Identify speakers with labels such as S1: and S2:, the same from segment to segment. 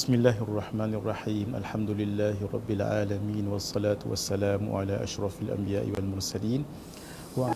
S1: Bismillahirrahmanirrahim. Alhamdulillahirabbil alamin wassalatu wassalamu ala asyrafil anbiya'i wal mursalin wa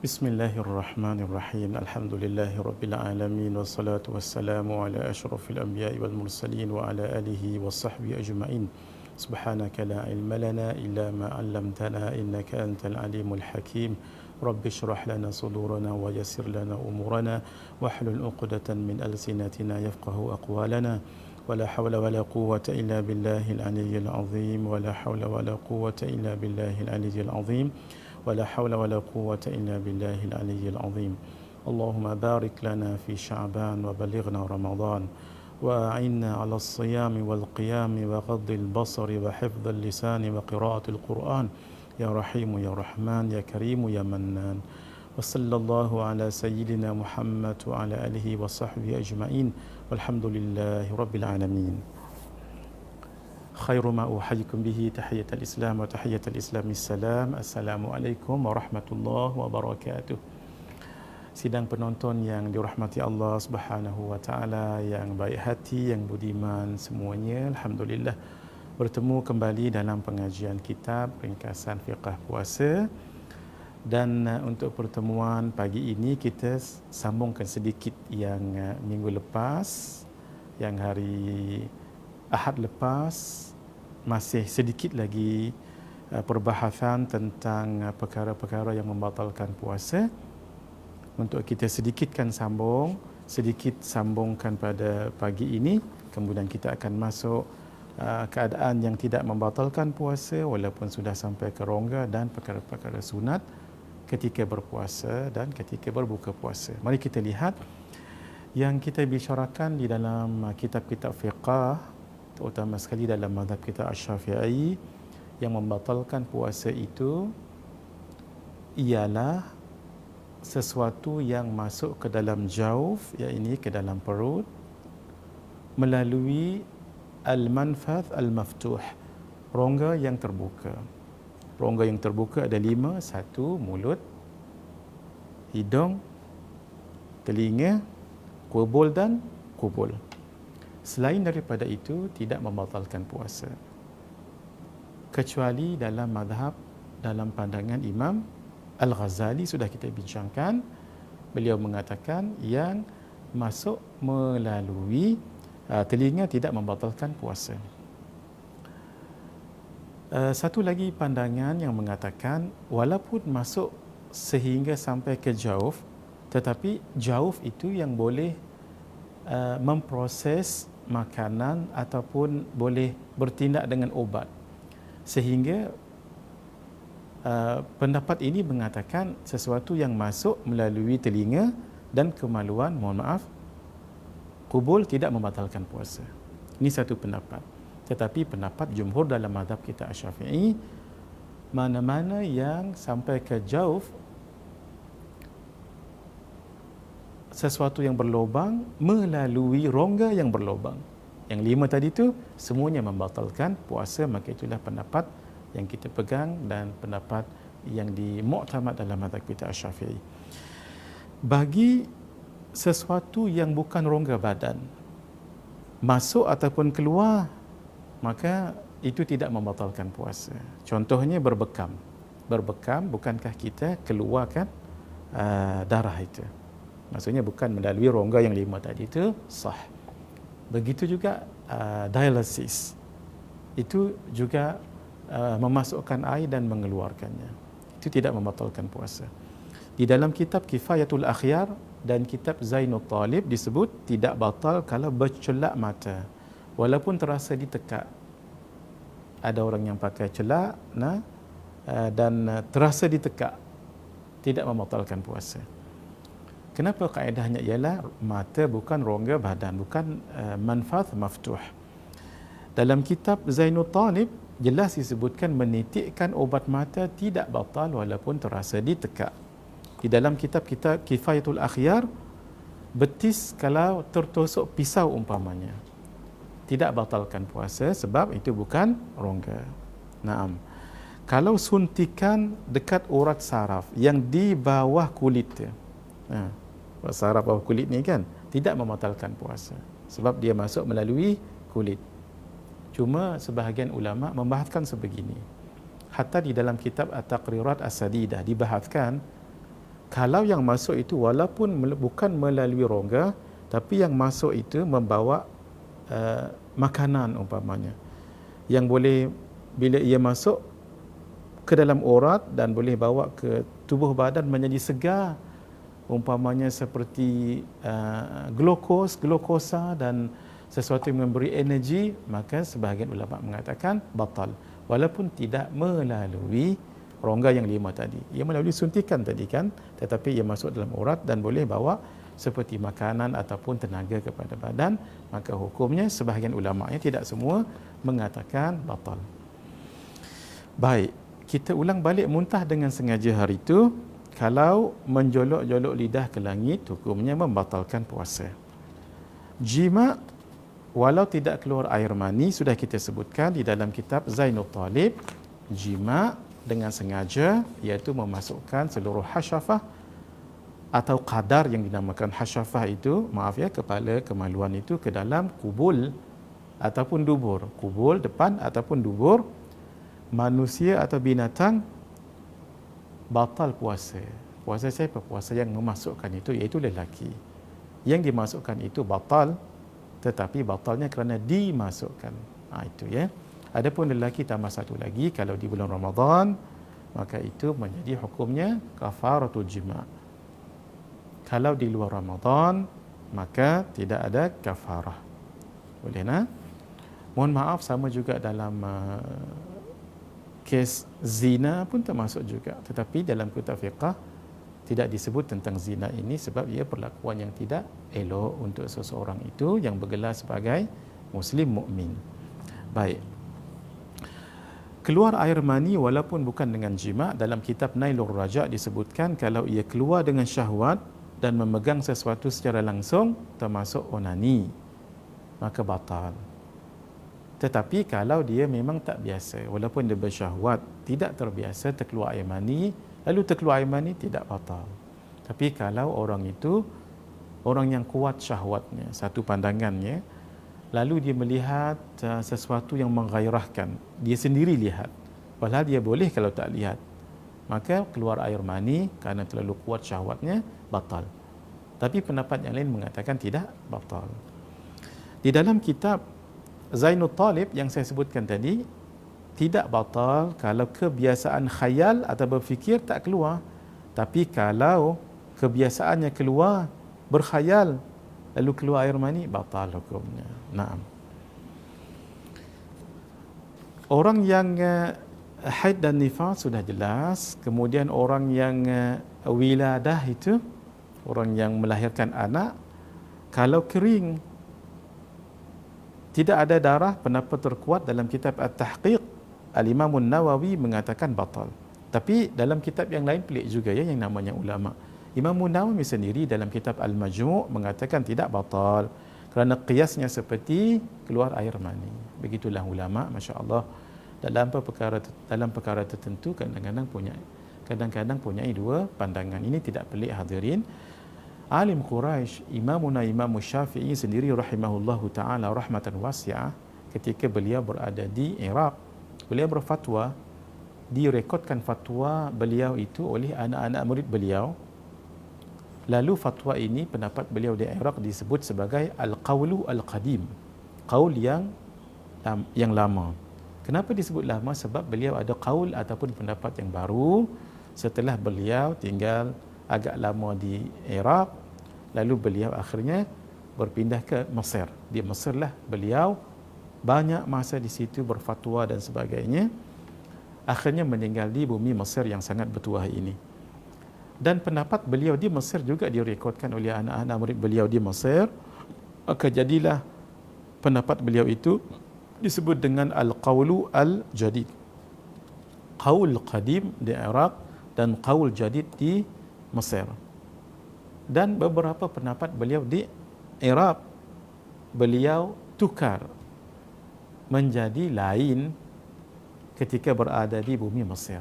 S1: Bismillahirrahmanirrahim. Alhamdulillahirabbil alamin wassalatu wassalamu ala asyrafil anbiya'i wal mursalin wa ala alihi washabbihi ajma'in. Subhanaka la ilma lana illa ma 'allamtana innaka antal alimul hakim. Rabbi shrah lana sudurana wa yassir lana umurana wahlul 'uqdatan min alsinatina yafqahu aqwalana. ولا حول ولا قوة إلا بالله العلي العظيم ولا حول ولا قوة إلا بالله العلي العظيم ولا حول ولا قوة إلا بالله العلي العظيم اللهم بارك لنا في شعبان وبلغنا رمضان وأعنا على الصيام والقيام وغض البصر وحفظ اللسان وقراءة القرآن يا رحيم يا رحمن يا كريم يا منان وصلى الله على سيدنا محمد وعلى آله وصحبه أجمعين والحمد لله رب العالمين. خير ما أحييكم به تحية الإسلام وتحية الإسلام السلام. Assalamualaikum warahmatullahi wabarakatuh. Sidang penonton yang dirahmati Allah Subhanahu wa taala, yang baik hati, yang budiman semuanya, alhamdulillah bertemu kembali dalam pengajian kitab ringkasan fiqh puasa. Dan untuk pertemuan pagi ini kita sambungkan sedikit yang minggu lepas, yang hari Ahad lepas, masih sedikit lagi perbahasan tentang perkara-perkara yang membatalkan puasa. Untuk kita sedikit sambungkan pada pagi ini, kemudian kita akan masuk keadaan yang tidak membatalkan puasa walaupun sudah sampai ke rongga dan perkara-perkara sunat ketika berpuasa dan ketika berbuka puasa. Mari kita lihat yang kita bicarakan di dalam kitab-kitab fiqh, terutama sekali dalam mazhab kita Asy-Syafi'i, yang membatalkan puasa itu ialah sesuatu yang masuk ke dalam jauf, iaitu ke dalam perut, melalui al-manfath al-maftuh, rongga yang terbuka. Rongga yang terbuka ada 5. 1. Mulut, hidung, telinga, kubul dan kubul. Selain daripada itu tidak membatalkan puasa, kecuali dalam mazhab, dalam pandangan Imam Al-Ghazali sudah kita bincangkan. Beliau mengatakan yang masuk melalui telinga tidak membatalkan puasa. Satu lagi pandangan yang mengatakan walaupun masuk sehingga sampai ke jauf, tetapi jauf itu yang boleh memproses makanan ataupun boleh bertindak dengan obat. Sehingga pendapat ini mengatakan sesuatu yang masuk melalui telinga dan kemaluan, kubul, tidak membatalkan puasa. Ini satu pendapat. Tetapi pendapat jumhur dalam mazhab kita Asy-Syafi'i, mana-mana yang sampai ke jauf, sesuatu yang berlubang melalui rongga yang berlubang, yang 5 tadi tu semuanya membatalkan puasa. Maka itulah pendapat yang kita pegang dan pendapat yang dimuktamad dalam mazhab kita Asy-Syafi'i. Bagi sesuatu yang bukan rongga badan masuk ataupun keluar, maka itu tidak membatalkan puasa. Contohnya berbekam. Berbekam, bukankah kita keluarkan darah itu? Maksudnya bukan melalui rongga yang 5 tadi itu, sah. Begitu juga dialysis. Itu juga memasukkan air dan mengeluarkannya. Itu tidak membatalkan puasa. Di dalam kitab Kifayatul Akhyar dan kitab Zainul Talib disebut tidak batal kalau bercelak mata, walaupun terasa ditekak. Ada orang yang pakai celak dan terasa ditekak, tidak membatalkan puasa. Kenapa kaedahnya ialah mata bukan rongga badan, bukan manfath maftuh. Dalam kitab Zainul Talib jelas disebutkan menitikkan ubat mata tidak batal walaupun terasa ditekak. Di dalam kitab kita Kifayatul Akhyar, betis kalau tertusuk pisau umpamanya tidak batalkan puasa sebab itu bukan rongga. Naam. Kalau suntikan dekat urat saraf yang di bawah kulit dia, urat saraf bawah kulit ni kan tidak membatalkan puasa sebab dia masuk melalui kulit. Cuma sebahagian ulama membahaskan sebegini. Hatta di dalam kitab At-Taqrirat As-Sadidah dibahaskan kalau yang masuk itu walaupun bukan melalui rongga, tapi yang masuk itu membawa makanan umpamanya yang boleh bila ia masuk ke dalam urat dan boleh bawa ke tubuh badan menjadi segar, umpamanya seperti glukosa dan sesuatu yang memberi energi, maka sebahagian ulama mengatakan batal walaupun tidak melalui rongga yang 5 tadi. Ia melalui suntikan tadi kan, tetapi ia masuk dalam urat dan boleh bawa seperti makanan ataupun tenaga kepada badan, maka hukumnya sebahagian ulama'nya, tidak semua, mengatakan batal. Baik, kita ulang balik muntah dengan sengaja hari itu. Kalau menjolok-jolok lidah ke langit, hukumnya membatalkan puasa. Jima' walau tidak keluar air mani, sudah kita sebutkan di dalam kitab Zainul Talib. Jima' dengan sengaja iaitu memasukkan seluruh hasyafah atau qadar yang dinamakan hasyafah itu, maaf ya, kepala kemaluan itu ke dalam kubul ataupun dubur. Kubul depan ataupun dubur manusia atau binatang, batal puasa. Puasa siapa? Puasa yang memasukkan itu, iaitu lelaki. Yang dimasukkan itu batal, tetapi batalnya kerana dimasukkan. Itu ya. Adapun lelaki tambah satu lagi, kalau di bulan Ramadan, maka itu menjadi hukumnya kafaratul jima'. Kalau di luar Ramadan, maka tidak ada kafarah. Boleh nak? Mohon maaf, sama juga dalam kes zina pun termasuk juga, tetapi dalam kitab fiqh tidak disebut tentang zina ini sebab ia perlakuan yang tidak elok untuk seseorang itu yang bergelar sebagai muslim mukmin. Baik. Keluar air mani walaupun bukan dengan jima', dalam kitab Nailur Raja disebutkan kalau ia keluar dengan syahwat dan memegang sesuatu secara langsung termasuk onani, maka batal. Tetapi kalau dia memang tak biasa, walaupun dia bersyahwat, tidak terbiasa terkeluar air mani, lalu terkeluar air mani, tidak batal. Tapi kalau orang itu orang yang kuat syahwatnya, satu pandangannya, lalu dia melihat sesuatu yang menggairahkan, dia sendiri lihat, padahal dia boleh kalau tak lihat, maka keluar air mani kerana terlalu kuat syahwatnya, batal. Tapi pendapat yang lain mengatakan tidak batal. Di dalam kitab Zainul Talib yang saya sebutkan tadi, tidak batal kalau kebiasaan khayal atau berfikir tak keluar. Tapi kalau kebiasaannya keluar, berkhayal, lalu keluar air mani, batal hukumnya. Naam. Orang yang haid dan nifas sudah jelas. Kemudian orang yang wiladah itu, orang yang melahirkan anak, kalau kering, tidak ada darah, pendapat terkuat dalam kitab At-Tahqiq, Al-Imam Nawawi mengatakan batal. Tapi dalam kitab yang lain pelik juga ya, yang namanya ulama. Imam Nawawi sendiri dalam kitab Al-Majmu' mengatakan tidak batal kerana qiyasnya seperti keluar air mani. Begitulah ulama, masya-Allah, dalam perkara tertentu kadang-kadang punya dua pandangan. Ini tidak pelik hadirin. Alim Quraisy, Imamuna Imam Syafi'i sendiri rahimahullahu ta'ala rahmatan wasi'ah, ketika beliau berada di Iraq, beliau berfatwa, direkodkan fatwa beliau itu oleh anak-anak murid beliau. Lalu fatwa ini, pendapat beliau di Iraq disebut sebagai Al-Qawlu Al-Qadim, qaul yang lama. Kenapa disebut lama? Sebab beliau ada qaul ataupun pendapat yang baru setelah beliau tinggal agak lama di Iraq, lalu beliau akhirnya berpindah ke Mesir. Di Mesir lah beliau banyak masa di situ berfatwa dan sebagainya. Akhirnya meninggal di bumi Mesir yang sangat bertuah ini. Dan pendapat beliau di Mesir juga direkodkan oleh anak-anak murid beliau di Mesir. Maka jadilah pendapat beliau itu disebut dengan al-qawlu al-jadid. Qaul qadim di Iraq dan qaul jadid di Mesir. Dan beberapa pendapat beliau di Iraq beliau tukar menjadi lain ketika berada di bumi Mesir.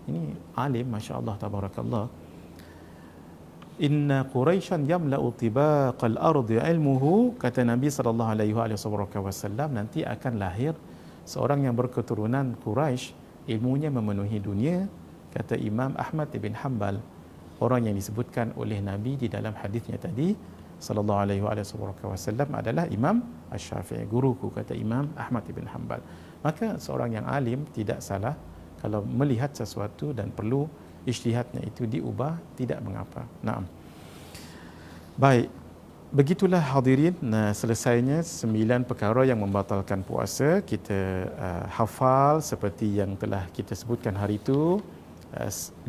S1: Ini alim, masya-Allah, tabarakallah. Inna Quraisyan yamla'u tibaqal ardi ilmuhu, kata Nabi sallallahu alaihi wasallam, nanti akan lahir seorang yang berketurunan Quraisy, ilmunya memenuhi dunia. Kata Imam Ahmad bin Hanbal, orang yang disebutkan oleh Nabi di dalam hadisnya tadi sallallahu alaihi wasallam adalah Imam Asy-Syafi'i, guruku, kata Imam Ahmad bin Hanbal. Maka seorang yang alim tidak salah kalau melihat sesuatu dan perlu ijtihadnya itu diubah, tidak mengapa. Naam. Baik, begitulah hadirin, selesainya 9 perkara yang membatalkan puasa. Kita hafal seperti yang telah kita sebutkan hari itu.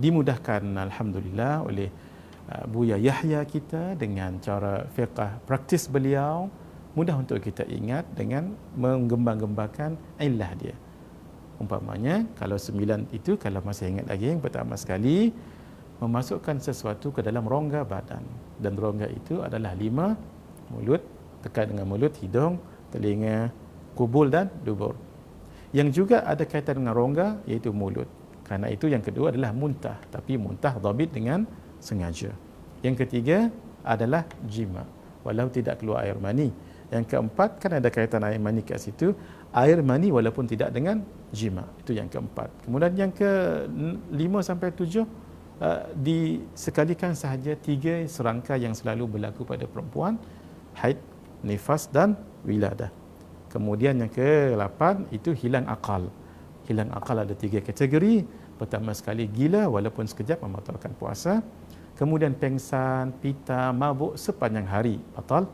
S1: Dimudahkan alhamdulillah oleh Buya Yahya kita dengan cara fiqh praktis beliau, mudah untuk kita ingat dengan menggembang-gembakan illah dia. Umpamanya kalau 9 itu, kalau masih ingat lagi, yang pertama sekali memasukkan sesuatu ke dalam rongga badan, dan rongga itu adalah 5: mulut, dekat dengan mulut, hidung, telinga, kubul dan dubur. Yang juga ada kaitan dengan rongga iaitu mulut. Karena itu yang kedua adalah muntah, tapi muntah dhabit dengan sengaja. Yang ketiga adalah jima, walau tidak keluar air mani. Yang keempat, kan ada kaitan air mani kat situ, air mani walaupun tidak dengan jima. Itu yang keempat. Kemudian yang ke-5 sampai 7 disekalikan sahaja 3 serangkai yang selalu berlaku pada perempuan: haid, nifas dan wiladah. Kemudian yang ke-8 itu hilang akal. Hilang akal ada 3 kategori. Pertama sekali gila walaupun sekejap, membatalkan puasa. Kemudian pengsan, pita, mabuk sepanjang hari, batal.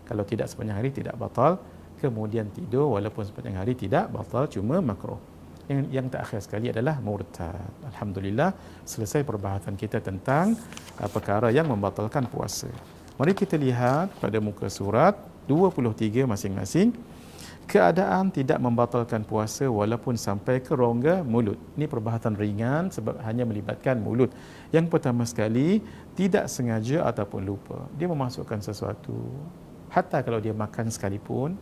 S1: Kalau tidak sepanjang hari tidak batal. Kemudian tidur walaupun sepanjang hari tidak batal, cuma makruh. Yang terakhir sekali adalah murtad. Alhamdulillah, selesai perbahasan kita tentang perkara yang membatalkan puasa. Mari kita lihat pada muka surat 23 masing-masing. Keadaan tidak membatalkan puasa walaupun sampai ke rongga mulut. Ini perbahasan ringan sebab hanya melibatkan mulut. Yang pertama sekali, tidak sengaja ataupun lupa. Dia memasukkan sesuatu. Hatta kalau dia makan sekalipun,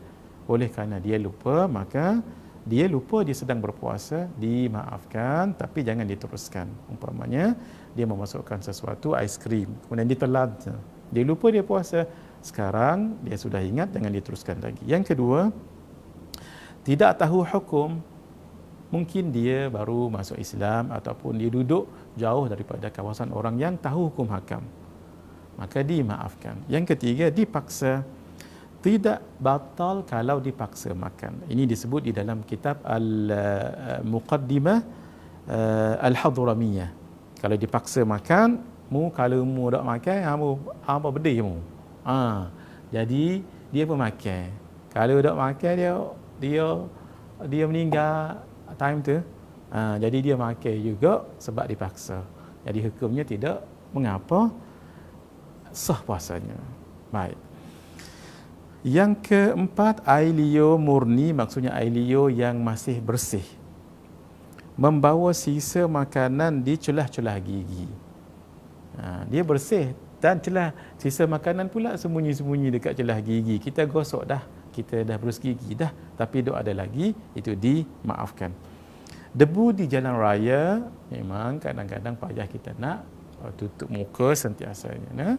S1: oleh kerana dia lupa, maka dia lupa dia sedang berpuasa, dimaafkan, tapi jangan diteruskan. Umpamanya, dia memasukkan sesuatu, aiskrim, kemudian ditelan. Dia lupa dia puasa. Sekarang, dia sudah ingat, jangan diteruskan lagi. Yang kedua, tidak tahu hukum. Mungkin dia baru masuk Islam ataupun dia duduk jauh daripada kawasan orang yang tahu hukum hakam, maka dimaafkan. Yang ketiga, dipaksa. Tidak batal kalau dipaksa makan. Ini disebut di dalam kitab Al-Muqaddimah Al-Hadramiyah. Kalau dipaksa makan, kalau mu tak makan, apa berdih mu. Jadi dia pun makan. Kalau tak makan, dia meninggal time tu. Jadi dia makan juga sebab dipaksa. Jadi hukumnya tidak mengapa, sah puasanya. Baik. Yang keempat, air liur murni, maksudnya air liur yang masih bersih. Membawa sisa makanan di celah-celah gigi. Dia bersih dan celah sisa makanan pula sembunyi-sembunyi dekat celah gigi. Kita gosok dah, kita dah berus gigi dah, tapi dok ada lagi, itu dimaafkan. Debu di jalan raya memang kadang-kadang payah kita nak tutup muka sentiasanya.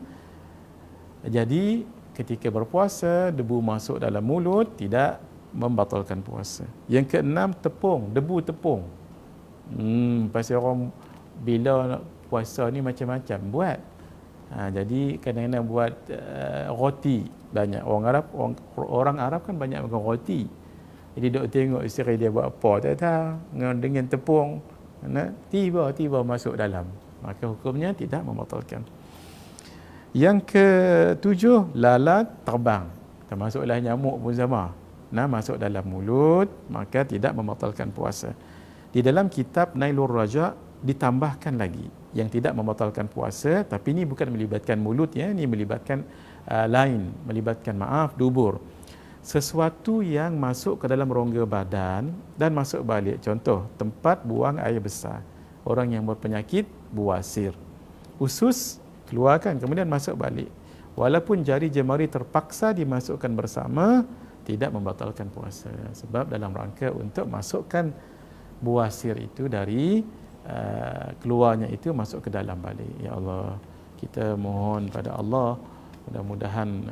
S1: Jadi ketika berpuasa, debu masuk dalam mulut tidak membatalkan puasa. Yang keenam, tepung, debu tepung. Pasal orang bila nak puasa ni macam-macam buat. Jadi kadang-kadang buat roti banyak. Orang Arab kan banyak makan roti. Jadi dok tengok isteri dia buat apa, tak tahu, dengan tepung, tiba-tiba masuk dalam. Maka hukumnya tidak membatalkan. Yang ketujuh, lalat terbang. Termasuklah nyamuk pun sama. Masuk dalam mulut, maka tidak membatalkan puasa. Di dalam kitab Nailur Raja ditambahkan lagi yang tidak membatalkan puasa, tapi ini bukan melibatkan mulut ya, ini melibatkan lain, melibatkan dubur. sesuatu yang masuk ke dalam rongga badan dan masuk balik. Contoh, tempat buang air besar. Orang yang berpenyakit buasir. Usus keluarkan kemudian masuk balik. Walaupun jari jemari terpaksa dimasukkan bersama, tidak membatalkan puasa. Sebab dalam rangka untuk masukkan buasir itu dari keluarnya itu masuk ke dalam balik. Ya Allah, kita mohon pada Allah mudah-mudahan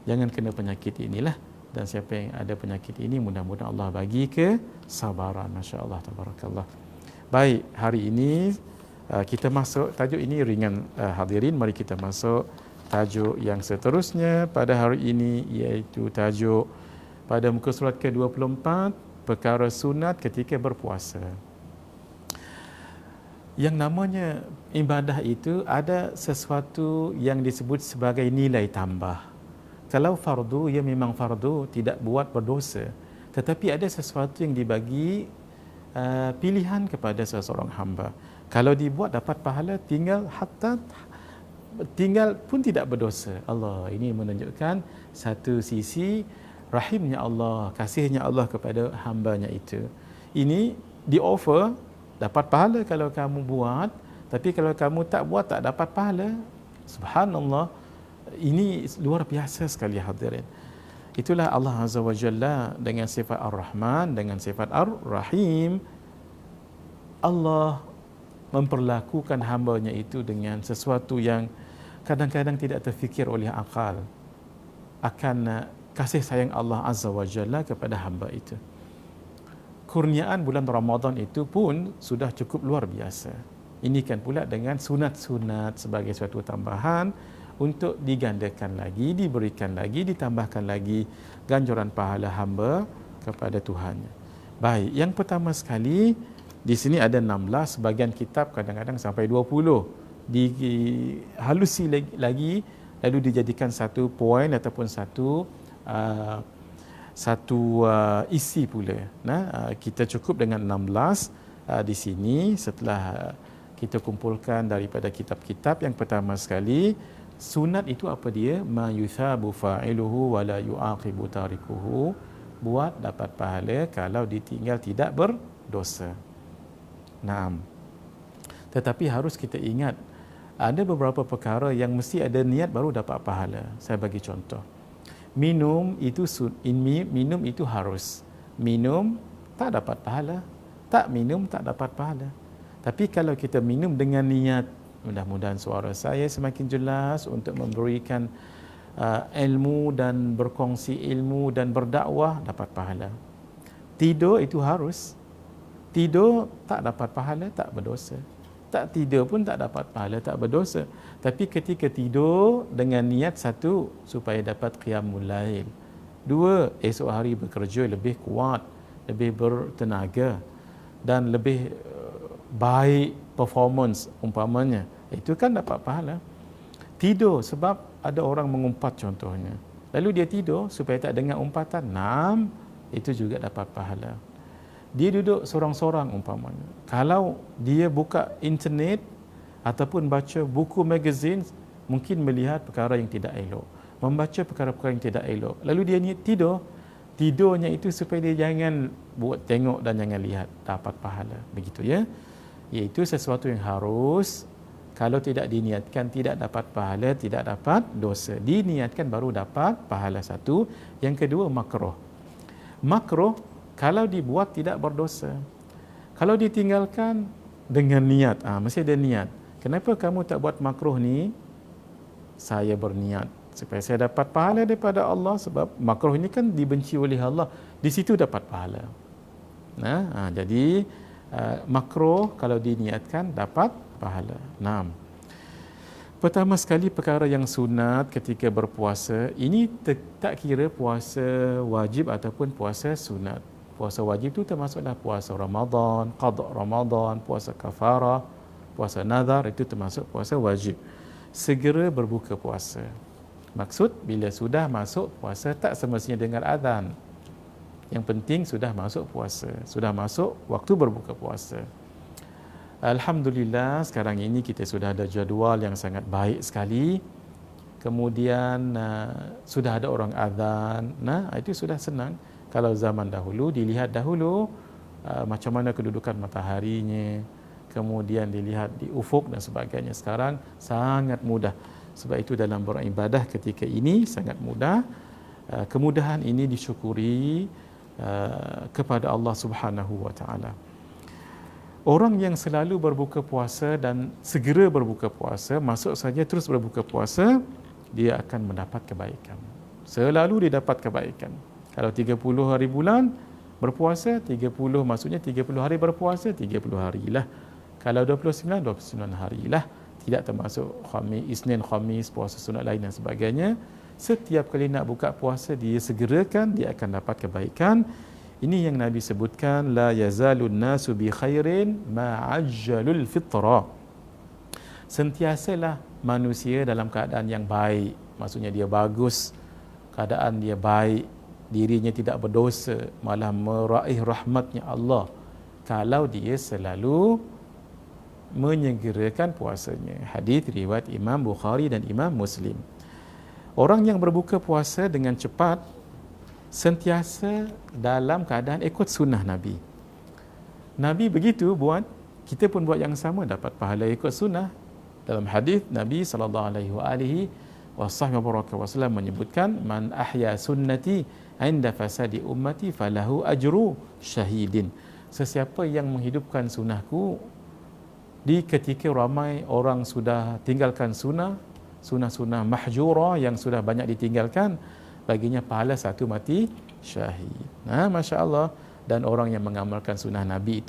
S1: jangan kena penyakit inilah, dan siapa yang ada penyakit ini mudah-mudahan Allah bagi kesabaran. Masya-Allah, tabarakallah. Baik, hari ini kita masuk tajuk ini ringan, hadirin, mari kita masuk tajuk yang seterusnya pada hari ini, iaitu tajuk pada muka surat ke-24, perkara sunat ketika berpuasa. Yang namanya ibadah itu ada sesuatu yang disebut sebagai nilai tambah. Kalau fardu, ia memang fardu, tidak buat berdosa. Tetapi ada sesuatu yang dibagi pilihan kepada seseorang hamba. Kalau dibuat dapat pahala, tinggal pun tidak berdosa. Allah, ini menunjukkan satu sisi rahimnya Allah, kasihnya Allah kepada hambanya itu. Ini di offer, dapat pahala kalau kamu buat, tapi kalau kamu tak buat tak dapat pahala. Subhanallah, ini luar biasa sekali hadirin. Itulah Allah Azza wa Jalla dengan sifat Ar-Rahman, dengan sifat Ar-Rahim. Allah memperlakukan hambanya itu dengan sesuatu yang kadang-kadang tidak terfikir oleh akal, akan kasih sayang Allah Azza wa Jalla kepada hamba itu. Kurniaan bulan Ramadan itu pun sudah cukup luar biasa. Ini kan pula dengan sunat-sunat sebagai suatu tambahan untuk digandakan lagi, diberikan lagi, ditambahkan lagi ganjaran pahala hamba kepada Tuhannya. Baik, yang pertama sekali di sini ada 16, sebagian kitab kadang-kadang sampai 20. Dihalusi lagi lalu dijadikan satu poin ataupun satu isi pula. Kita cukup dengan 16 di sini setelah kita kumpulkan daripada kitab-kitab. Yang pertama sekali, sunat itu apa dia? Ma yuthabu fa'iluhu wa la yu'aqibu tarikuhu. Buat dapat pahala kalau ditinggal tidak berdosa. Naam. Tetapi harus kita ingat, ada beberapa perkara yang mesti ada niat baru dapat pahala. Saya bagi contoh. Minum itu harus. Minum tak dapat pahala. Tak minum tak dapat pahala. Tapi kalau kita minum dengan niat, mudah-mudahan suara saya semakin jelas untuk memberikan ilmu dan berkongsi ilmu dan berdakwah, dapat pahala. Tidur itu harus. Tidur tak dapat pahala, tak berdosa. Tak tidur pun tak dapat pahala, tak berdosa. Tapi ketika tidur dengan niat, satu, supaya dapat qiyamul lail. Dua, esok hari bekerja lebih kuat, lebih bertenaga dan lebih baik performance umpamanya. Itu kan dapat pahala. Tidur sebab ada orang mengumpat contohnya. Lalu dia tidur supaya tak dengar umpatan. Itu juga dapat pahala. Dia duduk sorang-sorang umpamanya. Kalau dia buka internet ataupun baca buku magazine, mungkin melihat perkara yang tidak elok, membaca perkara-perkara yang tidak elok. Lalu dia niat tidur. Tidurnya itu supaya dia jangan buat tengok dan jangan lihat, dapat pahala. Begitu ya. Iaitu sesuatu yang harus, kalau tidak diniatkan tidak dapat pahala, tidak dapat dosa. Diniatkan baru dapat pahala, satu. Yang kedua, makruh. Makruh kalau dibuat tidak berdosa. Kalau ditinggalkan dengan niat, mesti ada niat. Kenapa kamu tak buat makruh ni? Saya berniat supaya saya dapat pahala daripada Allah, sebab makruh ini kan dibenci oleh Allah. Di situ dapat pahala. Jadi makruh kalau diniatkan dapat pahala. Pertama sekali perkara yang sunat ketika berpuasa, ini tak kira puasa wajib ataupun puasa sunat. Puasa wajib itu termasuklah puasa Ramadan, qada Ramadan, puasa kafarah, puasa nazar, itu termasuk puasa wajib. Segera berbuka puasa. Maksud bila sudah masuk puasa, tak semestinya dengar azan. Yang penting sudah masuk puasa, sudah masuk waktu berbuka puasa. Alhamdulillah sekarang ini kita sudah ada jadual yang sangat baik sekali. kemudian sudah ada orang azan. Nah, itu sudah senang. Kalau zaman dahulu, dilihat dahulu macam mana kedudukan mataharinya, kemudian dilihat di ufuk dan sebagainya. Sekarang sangat mudah. Sebab itu dalam beribadah ketika ini sangat mudah. Kemudahan ini disyukuri kepada Allah Subhanahu wa taala. Orang yang selalu berbuka puasa dan segera berbuka puasa, masuk saja terus berbuka puasa, dia akan mendapat kebaikan. Selalu dia dapat kebaikan. Kalau 30 hari bulan berpuasa, 30 maksudnya 30 hari berpuasa, 30 harilah. Kalau 29, 29 harilah. Tidak termasuk Khamis, Isnin, Khamis, puasa sunat lain dan sebagainya. Setiap kali nak buka puasa, dia segerakan, dia akan dapat kebaikan. Ini yang Nabi sebutkan, la yazalun nasu bi khairin ma'ajjalul fitra. Sentiasalah manusia dalam keadaan yang baik. Maksudnya dia bagus, keadaan dia baik, dirinya tidak berdosa, malah meraih rahmatnya Allah kalau dia selalu menyegerakan puasanya. Hadis riwayat Imam Bukhari dan Imam Muslim. Orang yang berbuka puasa dengan cepat sentiasa dalam keadaan ikut sunnah Nabi. Nabi begitu buat, kita pun buat yang sama, dapat pahala ikut sunnah. Dalam hadis Nabi SAW menyebutkan, man ahya sunnati inda fasadi ummati falahu ajru syahidin. Sesiapa yang menghidupkan sunnahku di ketika ramai orang sudah tinggalkan sunnah-sunnah mahjura yang sudah banyak ditinggalkan, baginya pahala satu mati syahid. Nah, Masya Allah. Dan orang yang mengamalkan sunnah Nabi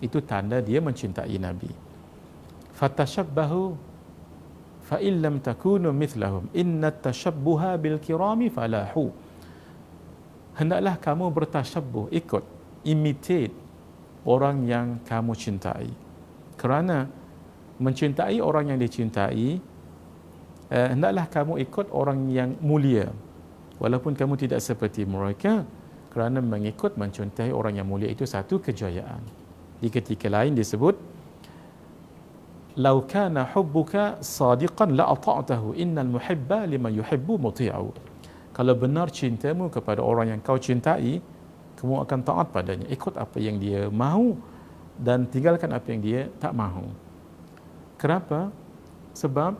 S1: itu tanda dia mencintai Nabi. Fatashabbahu fa in lam takunu mithlahum inna tashabbuha bil kirami falahu. Hendaklah kamu bertashabbuh, ikut, imitate orang yang kamu cintai. Kerana mencintai orang yang dicintai, hendaklah kamu ikut orang yang mulia. Walaupun kamu tidak seperti mereka, kerana mengikut, mencintai orang yang mulia itu satu kejayaan. Di ketika lain disebut, "Lau kana hubbuka sadiqan la ata'tahu, innal muhibba liman yuhibbu muti'u." Kalau benar cintamu kepada orang yang kau cintai, kamu akan taat padanya, ikut apa yang dia mahu dan tinggalkan apa yang dia tak mahu. Kenapa? Sebab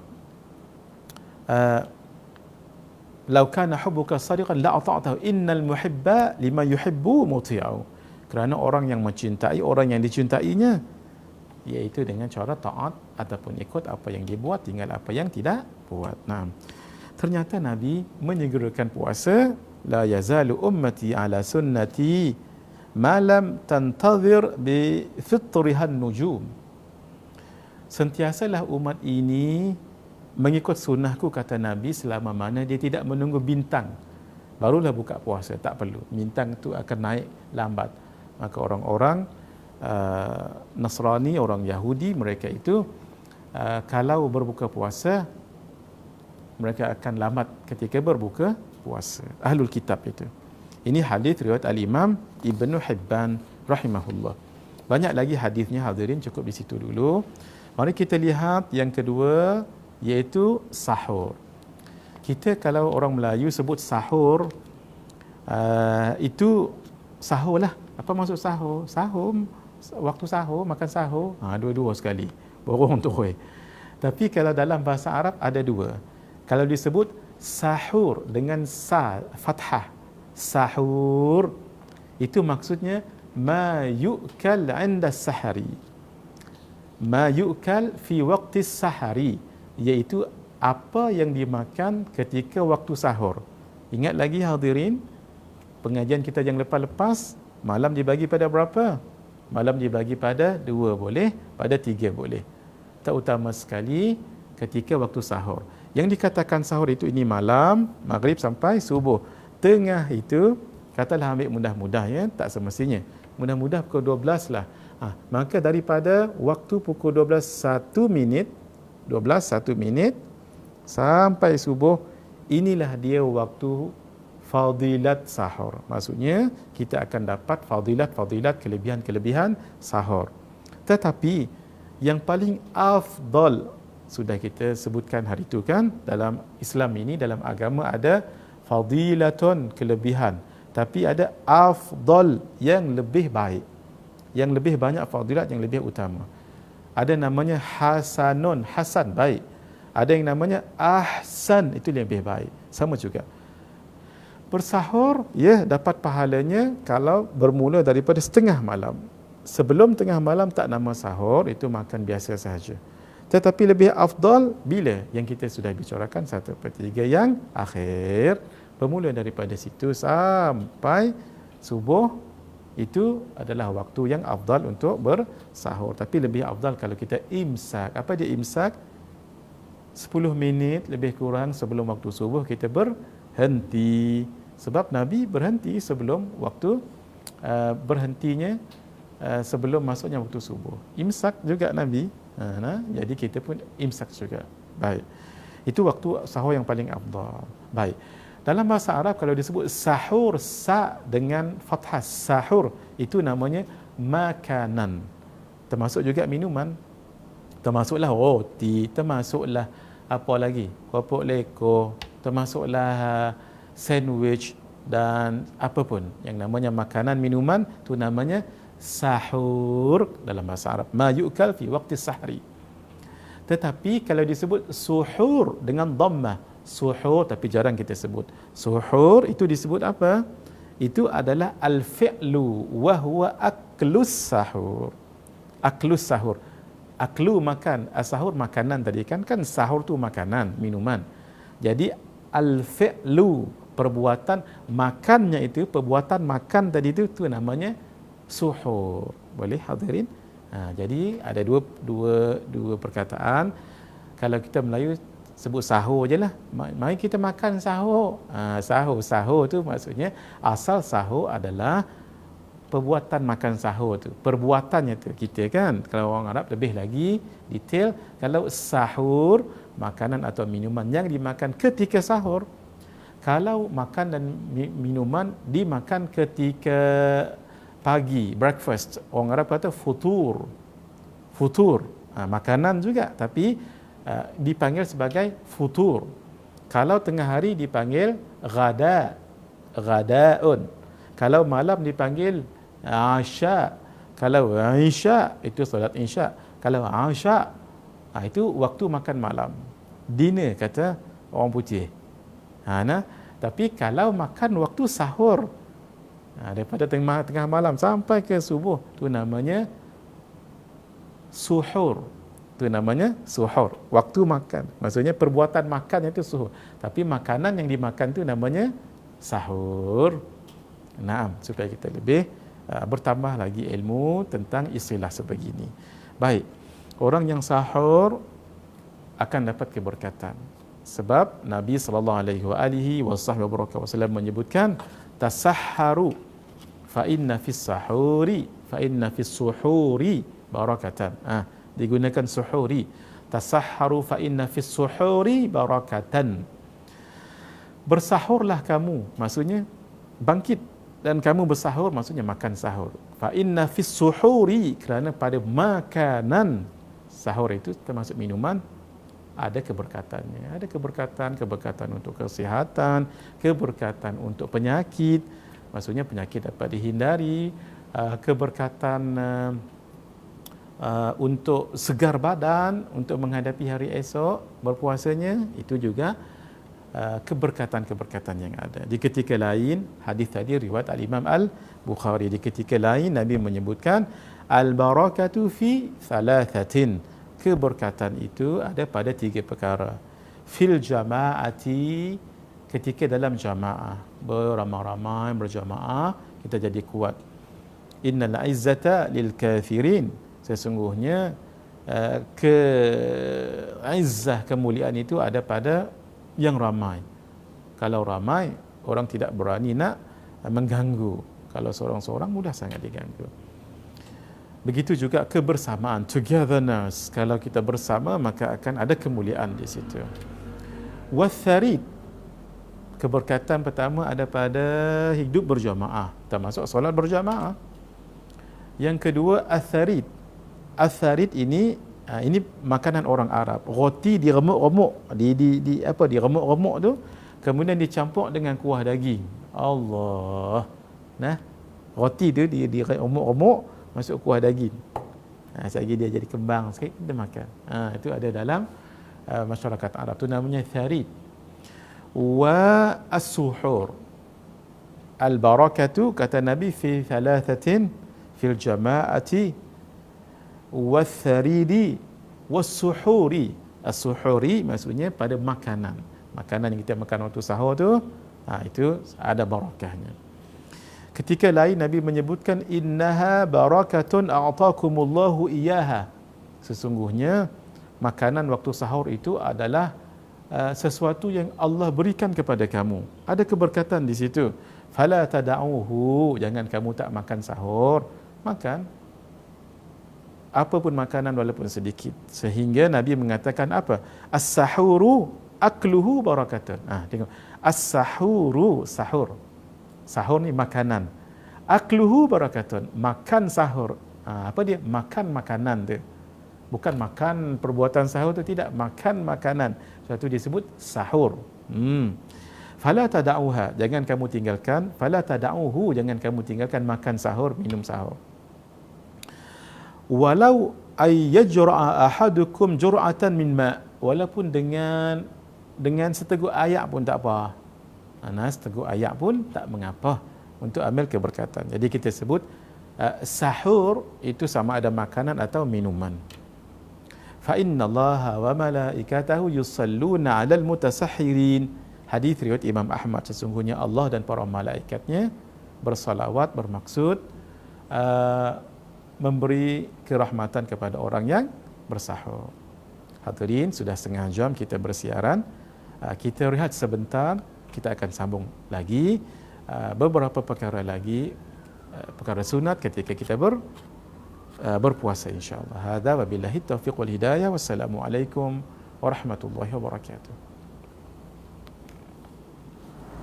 S1: "Lau kana hubbuka sadiqan la ata'tahu, innal muhibba lima yuhibbu muti'u." Kerana orang yang mencintai orang yang dicintainya, iaitu dengan cara taat ataupun ikut apa yang dia buat, tinggal apa yang tidak buat. Nah, ternyata Nabi menyegerakan puasa, la yazalu ummati ala sunnati ma lam tantazir bi fitrihan nujum. Sentiasalah umat ini mengikut sunnahku, kata Nabi, selama mana dia tidak menunggu bintang barulah buka puasa. Tak perlu, bintang itu akan naik lambat. Maka orang-orang Nasrani, orang Yahudi, mereka itu kalau berbuka puasa, mereka akan lambat ketika berbuka puasa. Ahlul kitab itu. Ini hadis riwayat Al-Imam Ibnu Hibban rahimahullah. Banyak lagi hadisnya, hadirin, cukup di situ dulu. Mari kita lihat yang kedua, iaitu sahur. Kita kalau orang Melayu sebut sahur, itu sahur lah. Apa maksud sahur? Sahur, waktu sahur, makan sahur, dua-dua sekali, borong tu. Tapi kalau dalam bahasa Arab ada dua. Kalau disebut sahur dengan fathah, sahur, itu maksudnya ma yu'kal 'inda sahari, ma yu'kal fi waqti sahari, iaitu apa yang dimakan ketika waktu sahur. Ingat lagi hadirin, pengajian kita yang lepas-lepas, malam dibagi pada berapa? Malam dibagi pada 2 boleh, pada 3 boleh. Terutama sekali ketika waktu sahur. Yang dikatakan sahur itu ini malam, maghrib sampai subuh. Tengah itu, katalah ambil mudah-mudah, ya, tak semestinya. Mudah-mudah pukul 12 lah. Maka daripada waktu pukul 12 1 minit, 1 minit sampai subuh, inilah dia waktu fadilat sahur. Maksudnya kita akan dapat fadilat, kelebihan-kelebihan sahur. Tetapi yang paling afdal sudah kita sebutkan hari itu kan, dalam Islam ini, dalam agama ada fadilatun, kelebihan, tapi ada afdal, yang lebih baik, yang lebih banyak fadilat, yang lebih utama. Ada namanya hasanun, hasan, baik. Ada yang namanya ahsan, itu lebih baik. Sama juga. Bersahur, ya, dapat pahalanya kalau bermula daripada setengah malam. Sebelum tengah malam tak nama sahur, itu makan biasa sahaja. Tetapi lebih afdal bila yang kita sudah bicarakan 1/3 yang akhir, bermula daripada situ sampai subuh, itu adalah waktu yang afdal untuk bersahur. Tapi lebih afdal kalau kita imsak. Apa dia imsak? 10 minit lebih kurang sebelum waktu subuh kita berhenti. Sebab Nabi berhenti sebelum waktu berhentinya sebelum masuknya waktu subuh. Imsak juga Nabi. Jadi kita pun imsak juga. Baik. Itu waktu sahur yang paling afdal. Baik. Dalam bahasa Arab kalau disebut sahur, sa dengan fathah, sahur, itu namanya makanan. Termasuk juga minuman. Termasuklah roti, termasuklah apa lagi? Keropok lekor, termasuklah sandwich dan apa pun yang namanya makanan, minuman, itu namanya sahur dalam bahasa Arab. Ma yu'kal fi waqti sahri. Tetapi kalau disebut suhur dengan dhammah, suhur, tapi jarang kita sebut. Suhur itu disebut apa? Itu adalah al-fi'lu wa huwa aklus sahur. Aklus sahur. Aklu makan, sahur makanan tadi kan sahur tu makanan, minuman. Jadi al-fi'lu, perbuatan makannya itu, perbuatan makan tadi itu namanya suhur. Boleh hadirin? Jadi ada dua perkataan. Kalau kita Melayu sebut sahur je lah. Mari kita makan sahur. Sahur tu maksudnya asal sahur adalah perbuatan makan sahur tu. Perbuatannya tu kita kan. Kalau orang Arab lebih lagi detail. Kalau sahur, makanan atau minuman yang dimakan ketika sahur. Kalau makan dan minuman dimakan ketika pagi, breakfast, orang Arab kata futur. Makanan juga, tapi dipanggil sebagai futur. Kalau tengah hari dipanggil ghadaun. Kalau malam dipanggil asya. Kalau isya, itu solat isya. Kalau asya, itu waktu makan malam. Dinner kata orang putih. Tapi kalau makan waktu sahur, daripada tengah malam sampai ke subuh, tu namanya suhur. Tu namanya suhur. Waktu makan. Maksudnya perbuatan makan itu suhur. Tapi makanan yang dimakan tu namanya sahur. Supaya kita lebih bertambah lagi ilmu tentang istilah sebegini. Baik. Orang yang sahur akan dapat keberkatan. Sebab Nabi SAW menyebutkan tasahharu fa inna fis suhuri barakatan. Digunakan suhuri. Tasahharu fa inna fis suhuri barakatan. Bersahurlah kamu, maksudnya bangkit dan kamu bersahur, maksudnya makan sahur. Fa inna fis suhuri, kerana pada makanan sahur itu termasuk minuman, ada keberkatannya. Ada keberkatan untuk kesihatan, keberkatan untuk penyakit, maksudnya penyakit dapat dihindari, keberkatan untuk segar badan, untuk menghadapi hari esok berpuasanya, itu juga keberkatan-keberkatan yang ada. Di ketika lain, hadis tadi riwayat Al-Imam Al-Bukhari, di ketika lain Nabi menyebutkan al-barakatu fi thalathatin. Keberkatan itu ada pada 3 perkara. Fil jama'ati, ketika dalam jamaah, beramai-ramai berjamaah, kita jadi kuat. Innal izzata lil kafirin, sesungguhnya izzah, kemuliaan itu ada pada yang ramai. Kalau ramai, orang tidak berani nak mengganggu. Kalau seorang-seorang mudah sangat diganggu. Begitu juga kebersamaan, togetherness. Kalau kita bersama, maka akan ada kemuliaan di situ. Watharid, keberkatan pertama ada pada hidup berjamaah, termasuk solat berjamaah. Yang kedua, atharid. Atharid ini Ini makanan orang Arab. Roti diremuk-remuk, diremuk-remuk tu, kemudian dicampur dengan kuah daging. Allah. Nah, roti tu diremuk-remuk masuk kuah daging. Sekali dia jadi kembang sikit, kita makan. Itu ada dalam masyarakat Arab. Tu namanya tharid. Wa as-suhur. Al-barakatu, kata Nabi, fi thalathatin fil jama'ati was-saridi was-suhuri. As-suhuri maksudnya pada makanan yang kita makan waktu sahur tu, itu ada barakahnya. Ketika lain Nabi menyebutkan innaha barakatun a'taakumullahu iyyaha. Sesungguhnya makanan waktu sahur itu adalah sesuatu yang Allah berikan kepada kamu. Ada keberkatan di situ. Fala tada'uhu, jangan kamu tak makan sahur. Makan apapun makanan walaupun sedikit. Sehingga Nabi mengatakan apa? As-sahuru akluhu barakatun. Tengok. As-sahuru, sahur. Sahur ni makanan. Akluhu barakatun. Makan sahur. Apa dia? Makan makanan tu. Bukan makan perbuatan sahur tu, tidak. Makan makanan. Sebab tu disebut sahur. Fala tada'uha, jangan kamu tinggalkan. Fala tada'uhu, jangan kamu tinggalkan makan sahur, minum sahur. Walau ay yajra'a ahadukum jur'atan min ma', walaupun dengan seteguk ayak pun tak apa. Seteguk ayak pun tak mengapa untuk ambil keberkatan. Jadi kita sebut sahur itu sama ada makanan atau minuman. Fa innallaha wa malaikatahu yusalluna 'alal mutasahhirin. Hadis riwayat Imam Ahmad, sesungguhnya Allah dan para malaikatnya bersalawat, bermaksud memberi kerahmatan kepada orang yang bersahur. Hadirin, sudah setengah jam kita bersiaran. Kita rehat sebentar, kita akan sambung lagi beberapa perkara lagi, perkara sunat ketika kita berpuasa insya-Allah. Hadza wabillahi taufiq wal hidayah. Wassalamualaikum warahmatullahi wabarakatuh.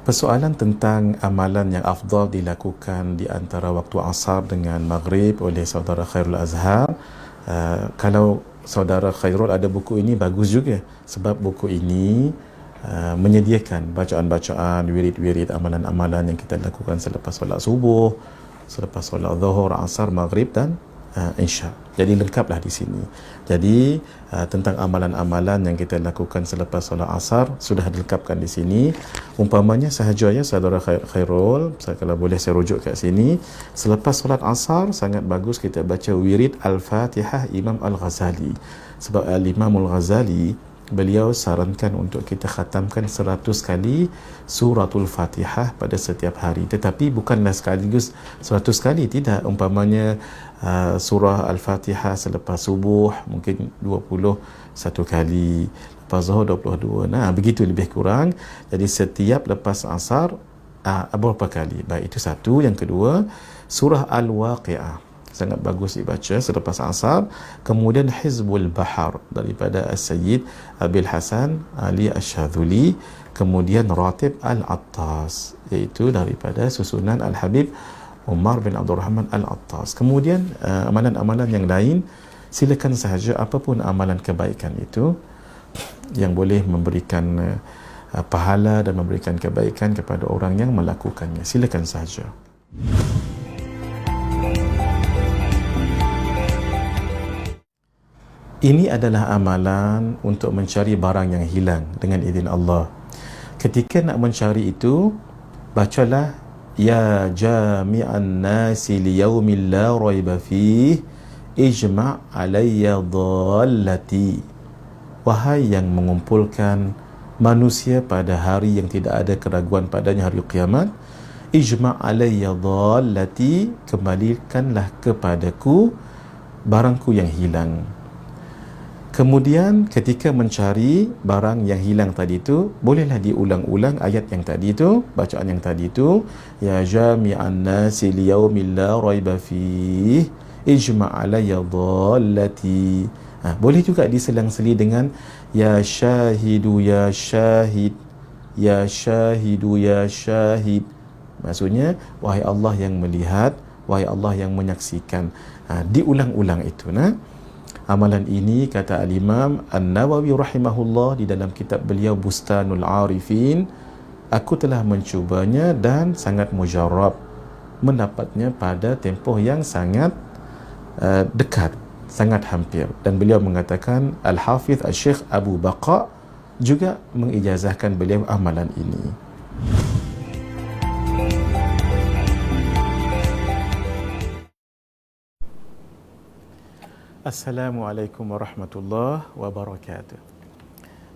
S1: Persoalan tentang amalan yang afdal dilakukan di antara waktu asar dengan maghrib oleh saudara Khairul Azhar. Kalau saudara Khairul ada buku ini, bagus juga, sebab buku ini menyediakan bacaan-bacaan, wirid-wirid, amalan-amalan yang kita lakukan selepas solat subuh, selepas solat zuhur, asar, maghrib dan Isya. Jadi lengkaplah di sini. Jadi tentang amalan-amalan yang kita lakukan selepas solat asar sudah dilengkapkan di sini. Umpamanya sahaja ya saudara Khairul, kalau boleh saya rujuk kat sini, selepas solat asar sangat bagus kita baca wirid Al-Fatihah Imam Al-Ghazali. Sebab Al-Imam Al-Ghazali beliau sarankan untuk kita khatamkan 100 kali suratul Fatihah pada setiap hari, tetapi bukanlah sekaligus 100 kali, tidak. Umpamanya surah Al-Fatihah selepas subuh mungkin 21 kali, lepas zuhur 22, begitu lebih kurang. Jadi setiap lepas asar berapa kali. Baik, itu satu. Yang kedua, surah Al-Waqi'ah sangat bagus dibaca selepas asar. Kemudian Hizbul Bahar daripada As-Sayyid Abil Hasan Ali Asy-Syadzuli. Kemudian Ratib Al-Attas, iaitu daripada susunan Al-Habib Umar bin Abdul Rahman Al-Attas. Kemudian amalan-amalan yang lain, silakan sahaja apapun amalan kebaikan itu yang boleh memberikan pahala dan memberikan kebaikan kepada orang yang melakukannya, silakan sahaja. Ini adalah amalan untuk mencari barang yang hilang dengan izin Allah. Ketika nak mencari itu, bacalah ya jami'an nasi liyaumil la raiba fih ijma' alayya dhallati. Wahai yang mengumpulkan manusia pada hari yang tidak ada keraguan padanya, hari kiamat, ijma' alayya dhallati, kembalikanlah kepadaku barangku yang hilang. Kemudian ketika mencari barang yang hilang tadi itu, bolehlah diulang-ulang ayat yang tadi itu, bacaan yang tadi itu, ya jami'an nasi liyaumil la raiba fih ijma' alayya dhallati. Boleh juga diselang-seli dengan ya syahidu ya syahid, ya syahidu ya syahid. Maksudnya wahai Allah yang melihat, wahai Allah yang menyaksikan. Diulang-ulang itu. Amalan ini, kata Al-Imam An-Nawawi rahimahullah di dalam kitab beliau Bustanul Arifin, aku telah mencubanya dan sangat mujarab, mendapatnya pada tempoh yang sangat dekat, sangat hampir. Dan beliau mengatakan, Al-Hafiz Al-Syekh Abu Baqa juga mengijazahkan beliau amalan ini. Assalamualaikum warahmatullahi wabarakatuh.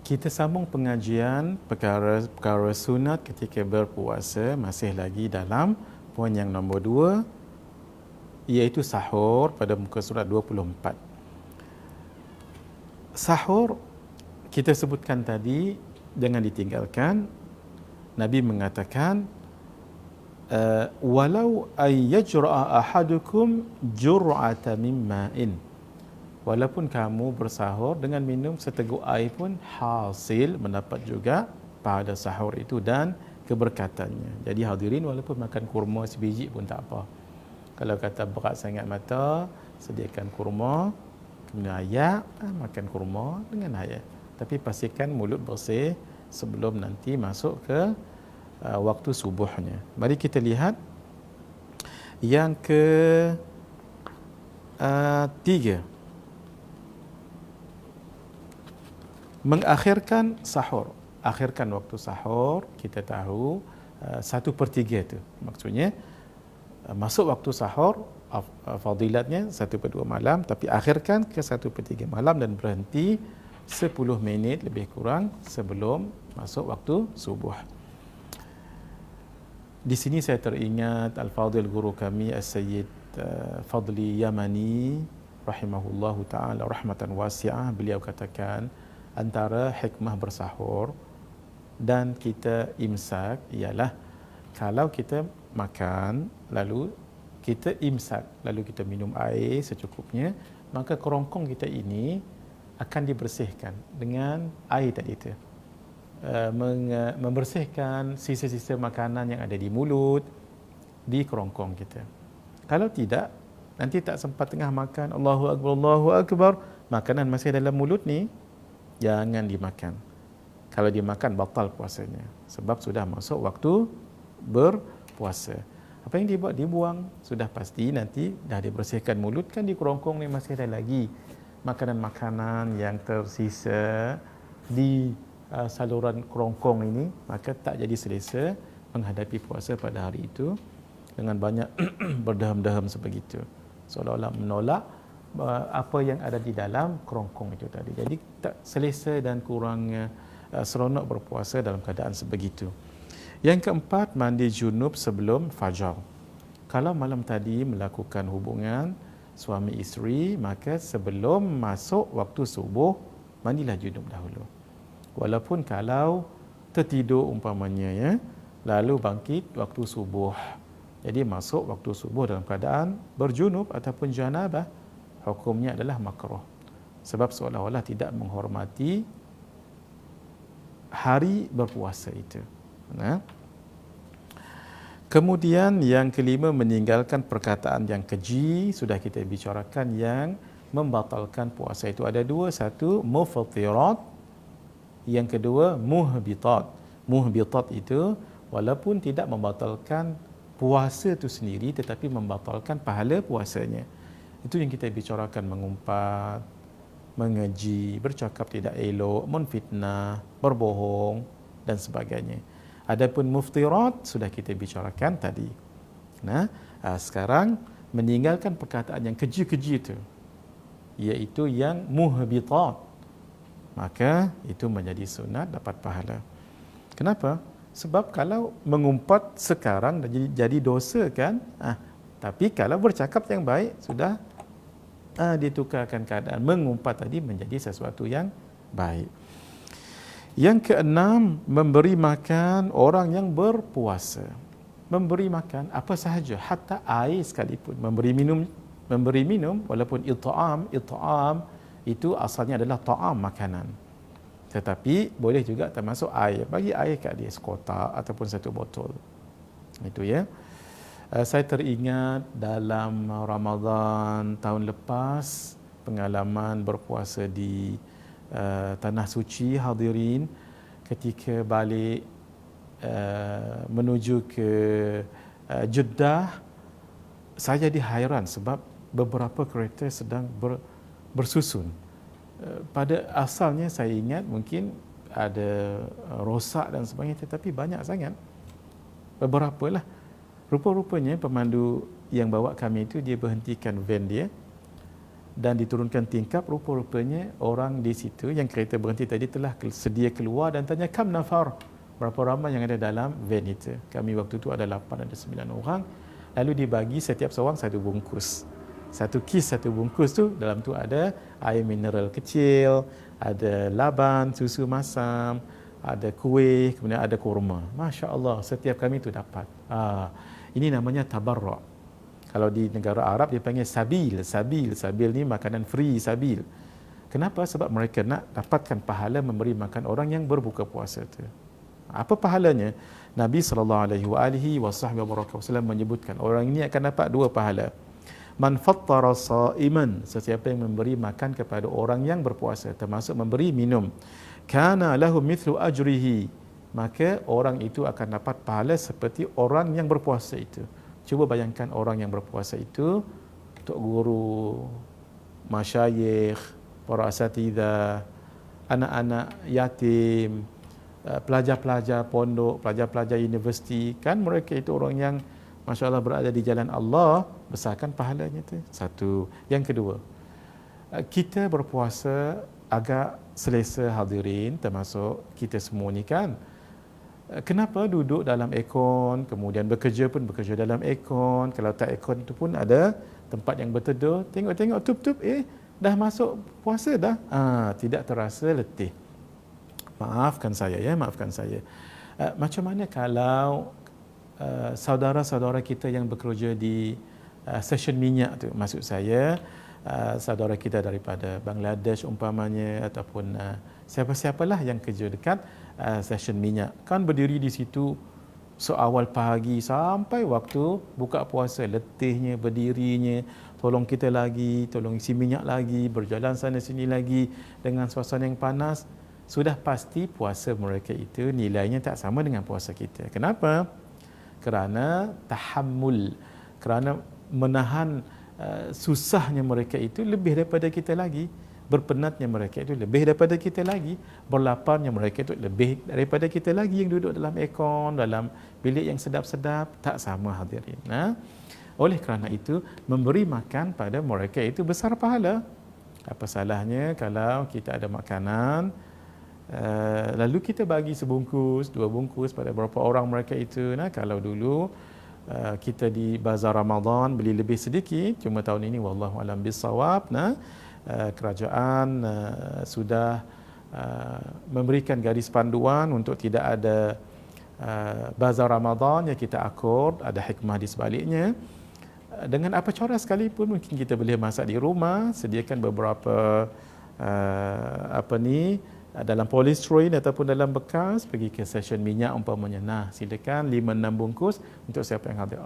S1: Kita sambung pengajian perkara sunat ketika berpuasa, masih lagi dalam poin yang nombor 2, iaitu sahur, pada muka surat 24. Sahur kita sebutkan tadi, jangan ditinggalkan. Nabi mengatakan, walau ay yajra'a ahadukum jur'ata min ma'in, walaupun kamu bersahur dengan minum seteguk air pun hasil mendapat juga pada sahur itu dan keberkatannya. Jadi hadirin, walaupun makan kurma sebiji pun tak apa. Kalau kata berat sangat mata, sediakan kurma, kemudian ayak, makan kurma dengan ayak. Tapi pastikan mulut bersih sebelum nanti masuk ke waktu subuhnya. Mari kita lihat yang ke 3. Mengakhirkan sahur. Akhirkan waktu sahur, kita tahu 1/3 tu. Maksudnya masuk waktu sahur, fadilatnya 1/2 malam, tapi akhirkan ke 1/3 malam dan berhenti 10 minit lebih kurang sebelum masuk waktu subuh. Di sini saya teringat Al-Fadil guru kami As-Sayyid Fadli Yamani rahimahullahu ta'ala rahmatan wasi'ah. Beliau katakan, antara hikmah bersahur dan kita imsak ialah kalau kita makan lalu kita imsak, lalu kita minum air secukupnya, maka kerongkong kita ini akan dibersihkan dengan air tadi itu. Membersihkan sisa-sisa makanan yang ada di mulut, di kerongkong kita. Kalau tidak, nanti tak sempat tengah makan, Allahu Akbar, makanan masih dalam mulut ni, jangan dimakan. Kalau dimakan, batal puasanya. Sebab sudah masuk waktu berpuasa. Apa yang dibuat? Dibuang. Sudah pasti nanti dah dibersihkan mulut, kan di kerongkong ni masih ada lagi makanan-makanan yang tersisa di saluran kerongkong ini, maka tak jadi selesa menghadapi puasa pada hari itu dengan banyak berdaham-daham sebegitu, seolah-olah menolak apa yang ada di dalam kerongkong itu tadi. Jadi tak selesa dan kurang seronok berpuasa dalam keadaan sebegitu. Yang keempat, mandi junub sebelum fajar. Kalau malam tadi melakukan hubungan suami isteri, maka sebelum masuk waktu subuh, mandilah junub dahulu. Walaupun kalau tertidur umpamanya, ya, lalu bangkit waktu subuh. Jadi masuk waktu subuh dalam keadaan berjunub ataupun janabah, hukumnya adalah makruh. Sebab seolah-olah tidak menghormati hari berpuasa itu. Nah. Kemudian yang kelima, meninggalkan perkataan yang keji. Sudah kita bicarakan yang membatalkan puasa itu ada 2. Satu, mufattirat. Yang kedua, muhbitat. Muhbitat itu walaupun tidak membatalkan puasa itu sendiri, tetapi membatalkan pahala puasanya. Itu yang kita bicarakan, mengumpat, mengeji, bercakap tidak elok, menfitnah, berbohong dan sebagainya. Adapun muftirat sudah kita bicarakan tadi. Nah, sekarang meninggalkan perkataan yang keji-keji itu, iaitu yang muhbitat, maka itu menjadi sunat, dapat pahala. Kenapa? Sebab kalau mengumpat sekarang jadi dosa kan? Tapi kalau bercakap yang baik, sudah ditukarkan keadaan. Mengumpat tadi menjadi sesuatu yang baik. Yang keenam, memberi makan orang yang berpuasa. Memberi makan apa sahaja, hatta air sekalipun. Memberi minum walaupun it'am itu asalnya adalah ta'am, makanan. Tetapi boleh juga termasuk air. Bagi air kat dia sekotak ataupun satu botol. Itu ya. Saya teringat dalam Ramadan tahun lepas, pengalaman berpuasa di Tanah Suci, hadirin, ketika balik menuju ke Jeddah, saya jadi hairan sebab beberapa kereta sedang bersusun. Pada asalnya saya ingat mungkin ada rosak dan sebagainya, tetapi banyak sangat. Beberapa lah. Rupa-rupanya pemandu yang bawa kami itu, dia berhentikan van dia dan diturunkan tingkap. Rupa-rupanya orang di situ yang kereta berhenti tadi telah sedia keluar dan tanya, kam nafar, berapa ramai yang ada dalam van itu. Kami waktu itu ada 8 ada 9 orang. Lalu dibagi setiap seorang satu bungkus. Satu kis satu bungkus tu, dalam tu ada air mineral kecil, ada laban, susu masam, ada kuih, kemudian ada kurma. Masya Allah, setiap kami tu dapat. Ini namanya tabarruk. Kalau di negara Arab dia panggil sabil. Sabil ni makanan free, sabil. Kenapa? Sebab mereka nak dapatkan pahala memberi makan orang yang berbuka puasa tu. Apa pahalanya? Nabi SAW menyebutkan orang ini akan dapat 2 pahala. Man fattara sa'iman, sesiapa yang memberi makan kepada orang yang berpuasa, termasuk memberi minum, kana lahu mithlu ajrihi, maka orang itu akan dapat pahala seperti orang yang berpuasa itu. Cuba bayangkan orang yang berpuasa itu, tok guru, masyayikh, para asatidzah, anak-anak yatim, pelajar-pelajar pondok, pelajar-pelajar universiti, kan mereka itu orang yang Masya Allah berada di jalan Allah, besarkan pahalanya tu. Satu. Yang kedua, kita berpuasa agak selesa, hadirin, termasuk kita semua ni kan. Kenapa duduk dalam aircon, kemudian bekerja pun bekerja dalam aircon, kalau tak aircon tu pun ada tempat yang berteduh, tengok-tengok tup-tup, dah masuk puasa dah. Tidak terasa letih. Maafkan saya ya, maafkan saya. Macam mana kalau saudara-saudara kita yang bekerja di stesen minyak tu, maksud saya saudara kita daripada Bangladesh umpamanya, ataupun siapa-siapalah yang kerja dekat stesen minyak, kan berdiri di situ seawal pagi sampai waktu buka puasa, letihnya berdirinya, tolong kita lagi, tolong isi minyak lagi, berjalan sana sini lagi dengan suasana yang panas. Sudah pasti puasa mereka itu nilainya tak sama dengan puasa kita. Kenapa? Kerana tahammul, kerana menahan susahnya mereka itu lebih daripada kita lagi, berpenatnya mereka itu lebih daripada kita lagi, berlaparnya mereka itu lebih daripada kita lagi yang duduk dalam aircon, dalam bilik yang sedap-sedap, tak sama, hadirin. Oleh kerana itu, memberi makan pada mereka itu besar pahala. Apa salahnya kalau kita ada makanan, lalu kita bagi sebungkus, 2 bungkus pada beberapa orang mereka itu. Kalau dulu kita di bazar Ramadan beli lebih sedikit, cuma tahun ini wallahu alam bisawab, kerajaan sudah memberikan garis panduan untuk tidak ada bazar Ramadan, yang kita akord, ada hikmah di sebaliknya. Dengan apa cara sekalipun mungkin kita boleh masak di rumah, sediakan beberapa dalam polystyrene ataupun dalam bekas, pergi ke stesen minyak umpamanya. Silakan 5-6 bungkus untuk siapa yang hadir.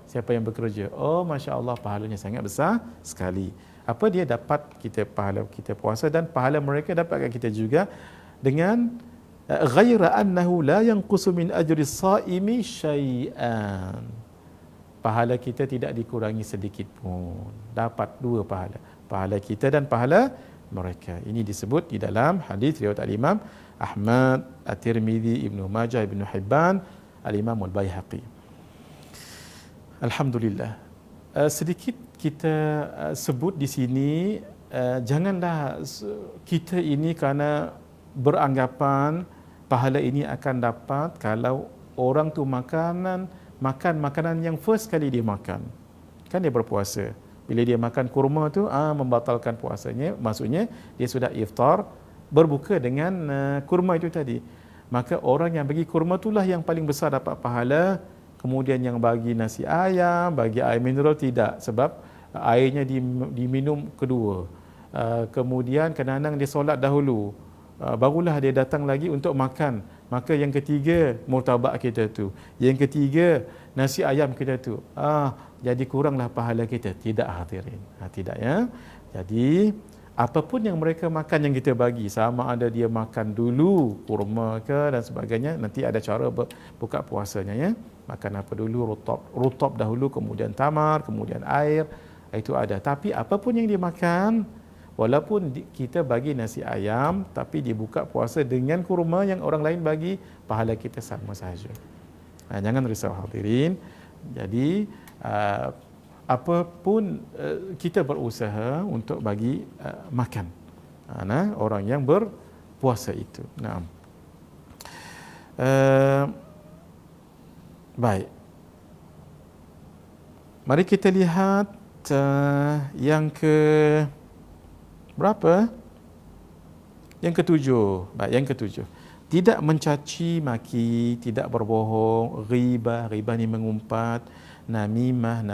S1: Siapa yang bekerja. Masya Allah, pahalanya sangat besar sekali. Apa dia dapat kita pahala kita puasa, dan pahala mereka dapatkan kita juga dengan ghaira annahu la yanqusu min ajri as-saimi syai'an. Pahala kita tidak dikurangi sedikit pun. Dapat 2 pahala. Pahala kita dan pahala mereka. Ini disebut di dalam hadis riwayat al-Imam Ahmad, At-Tirmizi, Ibnu Majah, Ibnu Hibban, al-Imam al-Baihaqi. Alhamdulillah. Sedikit kita sebut di sini, janganlah kita ini kerana beranggapan pahala ini akan dapat kalau orang tu makan makanan yang first kali dia makan. Kan dia berpuasa. Bila dia makan kurma tu, membatalkan puasanya. Maksudnya dia sudah iftar, berbuka dengan kurma itu tadi. Maka orang yang bagi kurma itulah yang paling besar dapat pahala. Kemudian yang bagi nasi ayam, bagi air mineral tidak, sebab airnya diminum kedua. Kemudian kadang-kadang dia solat dahulu, barulah dia datang lagi untuk makan. Maka yang ketiga murtabak kita tu, yang ketiga nasi ayam kita tu, jadi kuranglah pahala kita. Tidak, hadirin, tidak ya. Jadi apapun yang mereka makan yang kita bagi, sama ada dia makan dulu kurma ke dan sebagainya, nanti ada cara buka puasanya ya. Makan apa dulu, rutab dahulu, kemudian tamar, kemudian air, itu ada. Tapi apapun yang dia makan, walaupun kita bagi nasi ayam tapi dibuka puasa dengan kurma yang orang lain bagi, pahala kita sama saja. Jangan risau hadirin. Jadi apapun kita berusaha untuk bagi makan orang yang berpuasa itu. Baik. Mari kita lihat yang ke berapa? Yang ketujuh. Baik, yang ketujuh. Tidak mencaci maki, tidak berbohong, ghibah ni mengumpat, namimah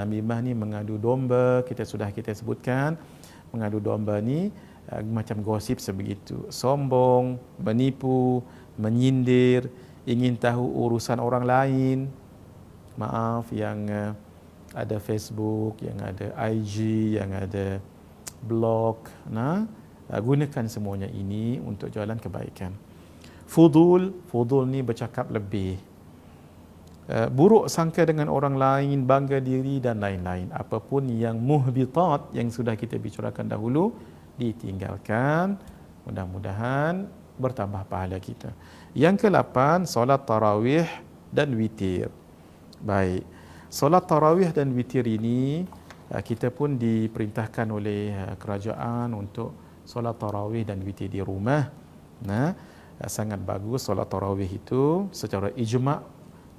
S1: ni mengadu domba, kita sebutkan. Mengadu domba ni macam gosip sebegitu, sombong, menipu, menyindir, ingin tahu urusan orang lain. Maaf, yang ada Facebook, yang ada IG, yang ada blog, gunakan semuanya ini untuk jalan kebaikan. Fudul ni bercakap lebih, buruk sangka dengan orang lain, bangga diri dan lain-lain. Apapun yang muhbitat yang sudah kita bicarakan dahulu, ditinggalkan. Mudah-mudahan bertambah pahala kita. Yang ke-8, solat tarawih dan witir. Baik, solat tarawih dan witir ini kita pun diperintahkan oleh kerajaan untuk solat tarawih dan witir di rumah. Sangat bagus solat tarawih itu secara ijma'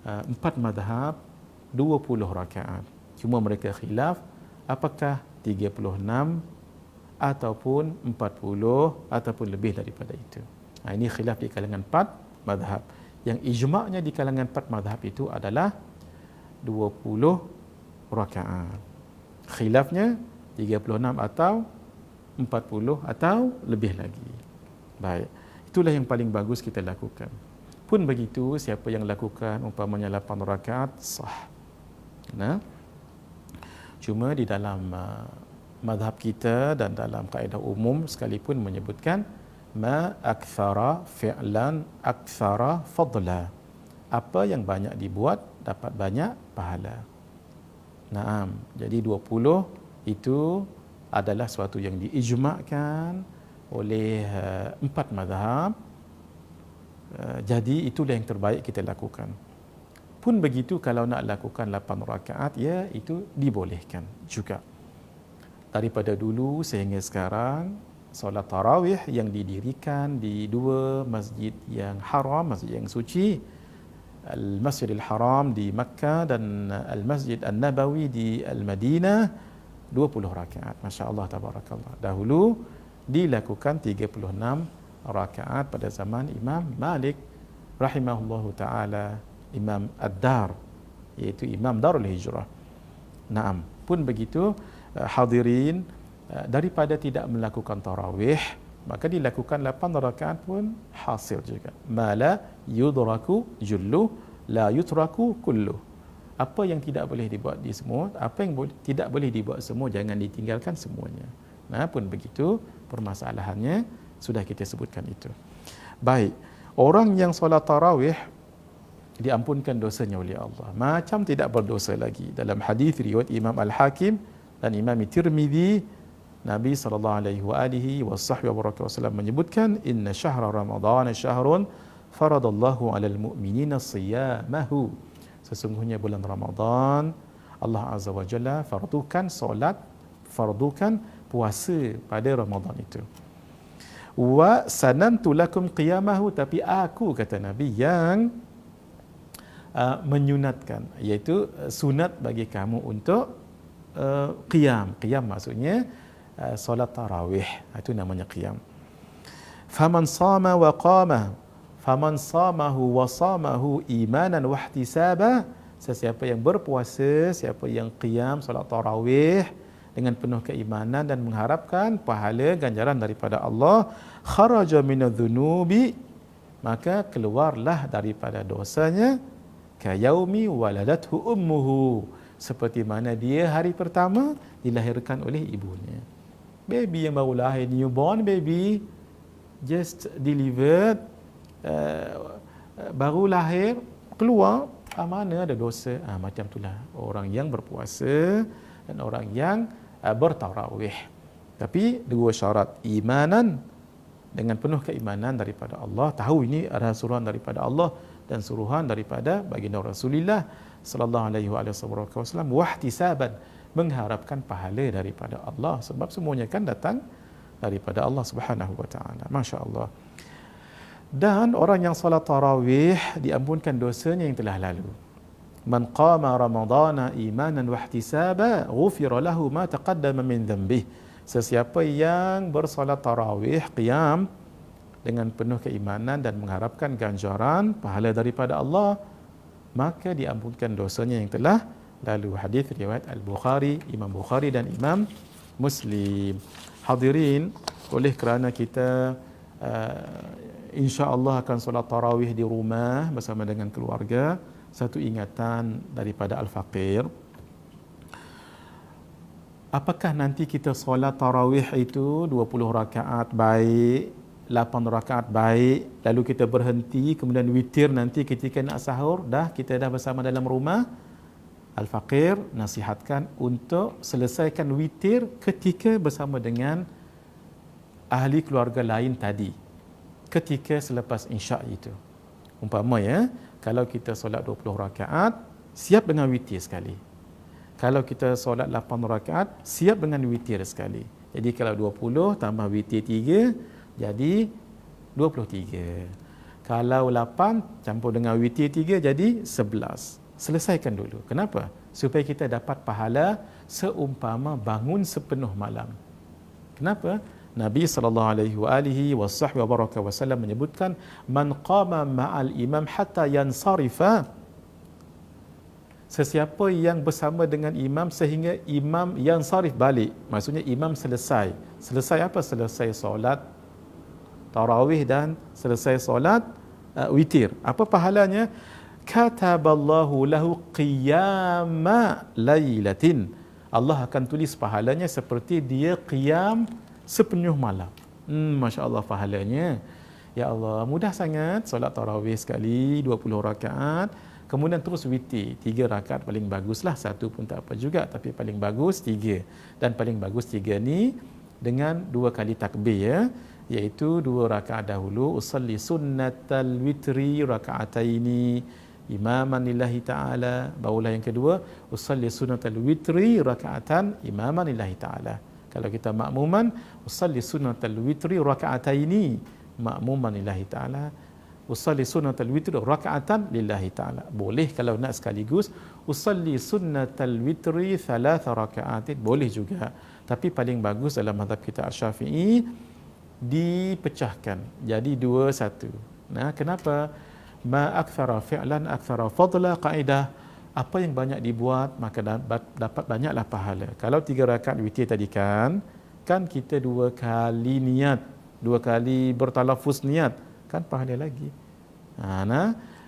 S1: 4 madhab 20 rakaat. Cuma mereka khilaf apakah 36 ataupun 40 ataupun lebih daripada itu. Ini khilaf di kalangan 4 madhab. Yang ijma'nya di kalangan 4 madhab itu adalah 20 rakaat. Khilafnya 36 atau 40 atau lebih lagi. Baik, itulah yang paling bagus kita lakukan. Pun begitu, siapa yang lakukan umpamanya 8 rakaat sah. Cuma di dalam madhab kita dan dalam kaedah umum sekalipun menyebutkan ma akthara fi'lan akthara fadla. Apa yang banyak dibuat dapat banyak pahala. Jadi 20 itu adalah suatu yang diijma'kan oleh 4 mazhab. Jadi itulah yang terbaik kita lakukan. Pun begitu kalau nak lakukan 8 rakaat, ya itu dibolehkan juga. Daripada dulu sehingga sekarang, solat tarawih yang didirikan di 2 masjid yang haram, masjid yang suci, Al-Masjidil Haram di Makkah dan Al-Masjid An-Nabawi di Al-Madinah, 20 rakaat. Masya Allah, tabarakallah. Dahulu dilakukan 36 rakaat pada zaman Imam Malik rahimahullahu ta'ala, Imam Ad-Dar, iaitu Imam Darul Hijrah. Pun begitu hadirin, daripada tidak melakukan tarawih, maka dilakukan 8 rakaat pun hasil juga. Ma la yudraku jullu la yutraku kullu. Apa yang tidak boleh dibuat di semua, apa yang tidak boleh dibuat semua, jangan ditinggalkan semuanya. Pun begitu permasalahannya sudah kita sebutkan itu. Baik, orang yang solat tarawih diampunkan dosanya oleh Allah, macam tidak berdosa lagi. Dalam hadis riwayat Imam Al-Hakim dan Imam Tirmizi, Nabi SAW menyebutkan, inna syahra Ramadhan syahrun faradallahu alal mu'minina siyamahu. Sesungguhnya bulan Ramadan, Allah Azza wa Jalla fardukan solat, fardukan puasa pada Ramadan itu. Wa sanantu lakum qiyamahu, tapi aku, kata Nabi, yang menyunatkan, iaitu sunat bagi kamu untuk qiyam. Qiyam maksudnya solat tarawih, itu namanya qiyam. Faman sama wa qama, faman samahu wa samahu imanan wa ihtisaba, sesiapa yang berpuasa, siapa yang qiyam solat tarawih dengan penuh keimanan dan mengharapkan pahala ganjaran daripada Allah, kharaja minadh-dhunubi, maka keluarlah daripada dosanya, kayaumi waladathu ummuhu, seperti mana dia hari pertama dilahirkan oleh ibunya. baby yang baru lahir, newborn baby, just delivered, baru lahir, keluar, mana ada dosa. Macam itulah orang yang berpuasa dan orang yang bertarawih. Tapi dua syarat, imanan, dengan penuh keimanan daripada Allah, tahu ini adalah suruhan daripada Allah dan suruhan daripada baginda Rasulullah sallallahu alaihi wasallam, wahtisaban, mengharapkan pahala daripada Allah, sebab semuanya kan datang daripada Allah Subhanahu wa taala. Masya-Allah. Dan orang yang solat tarawih diampunkan dosanya yang telah lalu. Man qama ramadhana imanan wahtisaba ghufira lahu ma taqaddama min dhanbihi. Sesiapa yang bersolat tarawih, qiyam dengan penuh keimanan dan mengharapkan ganjaran pahala daripada Allah, maka diampunkan dosanya yang telah lalu. Hadis riwayat Al-Bukhari, Imam Bukhari dan Imam Muslim. Hadirin, oleh kerana kita insya-Allah akan solat tarawih di rumah bersama dengan keluarga, satu ingatan daripada Al-Faqir, apakah nanti kita solat tarawih itu 20 rakaat baik, 8 rakaat baik, lalu kita berhenti, kemudian witir nanti ketika nak sahur, kita dah bersama dalam rumah? Al-Faqir nasihatkan untuk selesaikan witir ketika bersama dengan ahli keluarga lain tadi, ketika selepas isyak itu. Umpama kalau kita solat 20 rakaat, siap dengan witir sekali. Kalau kita solat 8 rakaat, siap dengan witir sekali. Jadi kalau 20 tambah witir 3, jadi 23. Kalau 8 campur dengan witir 3, jadi 11. Selesaikan dulu. Kenapa? Supaya kita dapat pahala seumpama bangun sepenuh malam. Kenapa? Nabi SAW menyebutkan, man qama ma'al imam hatta yansarifa. Sesiapa yang bersama dengan imam sehingga imam yansarif balik. Maksudnya imam selesai. Selesai apa? Selesai solat tarawih dan selesai solat witir. Apa pahalanya? Kataballahu lahu qiyama lailatin. Allah akan tulis pahalanya seperti dia qiyam sepenuh malam. Masya Allah pahalanya. Ya Allah, mudah sangat solat tarawih sekali 20 rakaat, kemudian terus witir 3 rakaat paling baguslah, 1 pun tak apa juga, tapi paling bagus 3. Dan paling bagus 3 ni dengan 2 kali takbir, iaitu 2 rakaat dahulu, usalli sunnatal witri rakaataini imaman lillahi ta'ala, barulah yang kedua, usalli sunnatal witri rakaatan imaman lillahi ta'ala. Kalau kita makmuman, usalli sunnatal witri rakaataini makmuman lillahi ta'ala, usalli sunnatal witri rakaatan lillahi ta'ala. Boleh kalau nak sekaligus, usalli sunnatal witri 3 rakaatin, boleh juga. Tapi paling bagus dalam mazhab kita Asy-Syafi'i dipecahkan jadi 2-1. Nah, kenapa? Ma aktsara fi'lan aktsara fadla, kaedah apa yang banyak dibuat maka dapat banyaklah pahala. Kalau 3 rakaat witir tadi kan kita 2 kali niat, 2 kali bertalafuz niat, kan pahala lagi.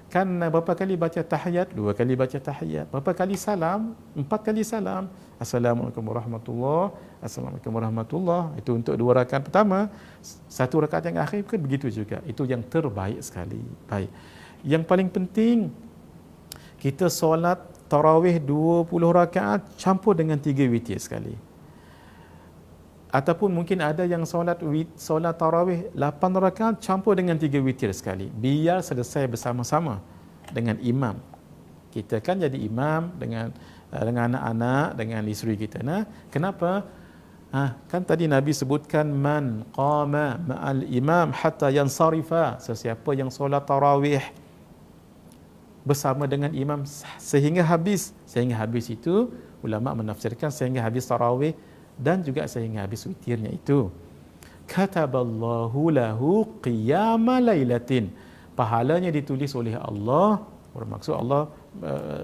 S1: Kan berapa kali baca tahiyat? 2 kali baca tahiyat. Berapa kali salam? 4 kali salam. Assalamualaikum warahmatullahi, assalamualaikum warahmatullahi. Itu untuk 2 rakaat pertama. 1 rakaat yang akhir kan begitu juga. Itu yang terbaik sekali. Baik. Yang paling penting, kita solat tarawih 20 rakaat campur dengan 3 witir sekali. Ataupun mungkin ada yang solat tarawih 8 rakaat campur dengan 3 witir sekali. Biar selesai bersama-sama dengan imam. Kita kan jadi imam dengan anak-anak, dengan isteri kita. Kenapa? Kan tadi Nabi sebutkan, man qama ma'al imam hatta yansarifa. Sesiapa yang solat tarawih bersama dengan imam sehingga habis. Sehingga habis itu ulama menafsirkan sehingga habis tarawih dan juga sehingga habis witirnya itu. Kataballahu lahu qiyama lailatin. Pahalanya ditulis oleh Allah, bermaksud Allah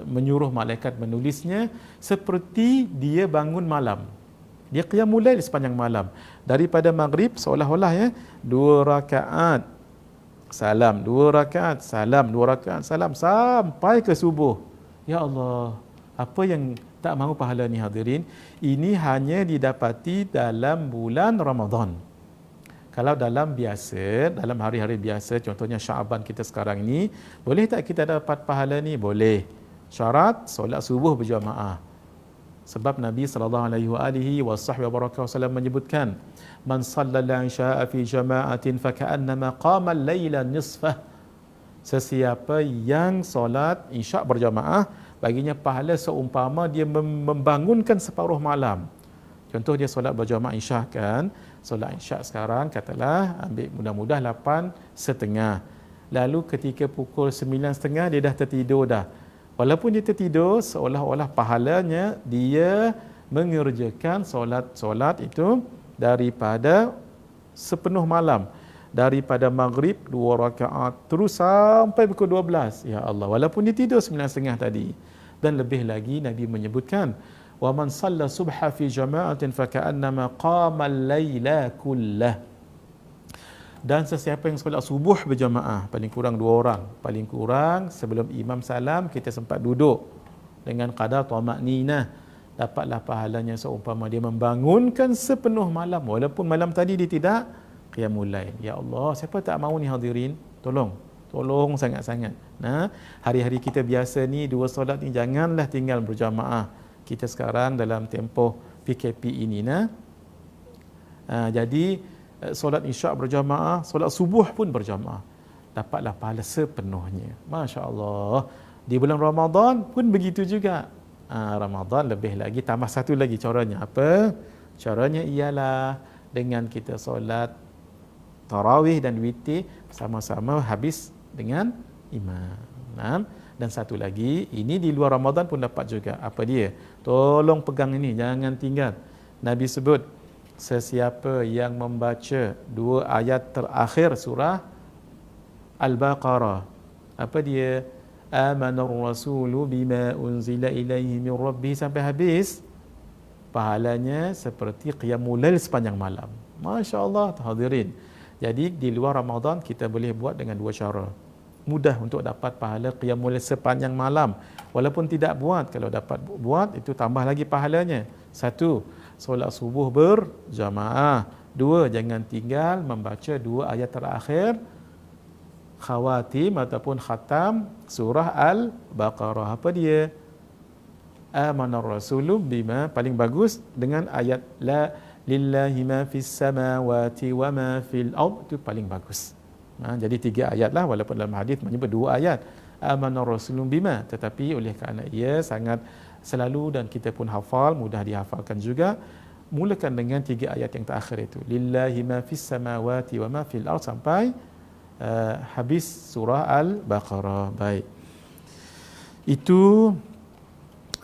S1: menyuruh malaikat menulisnya seperti dia bangun malam. Dia qiyamul lail sepanjang malam. Daripada maghrib seolah-olah 2 rakaat salam, 2 rakaat salam, 2 rakaat salam sampai ke subuh. Ya Allah, Apa yang tak mahu pahala ni hadirin? Ini hanya didapati dalam bulan Ramadan. Kalau dalam biasa, dalam hari-hari biasa, contohnya Syaban kita sekarang ini, boleh tak kita dapat pahala ni? Boleh. Syarat solat subuh berjamaah. Sebab Nabi SAW menyebutkan, man sallal isya'a fi jama'atin faka'annama qama al-laila nisfah. Sesiapa yang solat isyak berjamaah, baginya pahala seumpama dia membangunkan separuh malam. Contoh dia solat berjamaah isyak kan, solat isyak sekarang katalah ambil mudah-mudah 8.30. Lalu ketika pukul 9.30 dia dah tertidur dah. Walaupun dia tertidur, seolah-olah pahalanya dia mengerjakan solat itu daripada sepenuh malam. Daripada maghrib 2 rakaat terus sampai pukul 12. Ya Allah, walaupun dia tidur 9.30 tadi. Dan lebih lagi Nabi menyebutkan, wa man shalla subha fi jama'atin faka'annama qama al-laila kullah. Dan sesiapa yang solat subuh berjamaah, paling kurang 2 orang, paling kurang sebelum imam salam kita sempat duduk dengan qadar tamakninah, dapatlah pahalanya seumpama dia membangunkan sepenuh malam, walaupun malam tadi dia tidak qiyamul lail. Ya Allah, siapa tak mahu ni hadirin? Tolong sangat-sangat. Nah, hari-hari kita biasa ni 2 solat ni janganlah tinggal berjamaah. Kita sekarang dalam tempoh PKP ini jadi solat isyak berjamaah, solat subuh pun berjamaah, dapatlah pahala sepenuhnya. Masya Allah. Di bulan Ramadan pun begitu juga. Ramadan lebih lagi, tambah satu lagi caranya. Apa? Caranya ialah dengan kita solat tarawih dan witir sama-sama habis dengan imam. Dan satu lagi, ini di luar Ramadan pun dapat juga. Apa dia? Tolong pegang ini, jangan tinggal. Nabi sebut, sesiapa yang membaca 2 ayat terakhir surah Al-Baqarah. Apa dia? Amanar rasulu bima unzila ilaihi min rabbih, sampai habis. Pahalanya seperti qiyamul lail sepanjang malam. Masya Allah, hadirin. Jadi di luar Ramadan kita boleh buat dengan 2 cara. Mudah untuk dapat pahala qiyamul lail sepanjang malam. Walaupun tidak buat, kalau dapat buat itu tambah lagi pahalanya. 1, solat subuh berjamaah. 2, jangan tinggal membaca 2 ayat terakhir khawatim ataupun khatam surah Al-Baqarah. Apa dia? Amanar rasulu bima, paling bagus dengan ayat la lillahi ma fis samawati wa ma fil ard, itu paling bagus. Jadi 3 ayat lah, walaupun dalam hadis menyebut 2 ayat. Amanar rasulun bima, tetapi oleh kerana ia sangat selalu dan kita pun hafal, mudah dihafalkan juga, mulakan dengan 3 ayat yang terakhir itu. Lillahi ma fis samawati wa ma fil ard sampai habis surah Al-Baqarah. Baik. Itu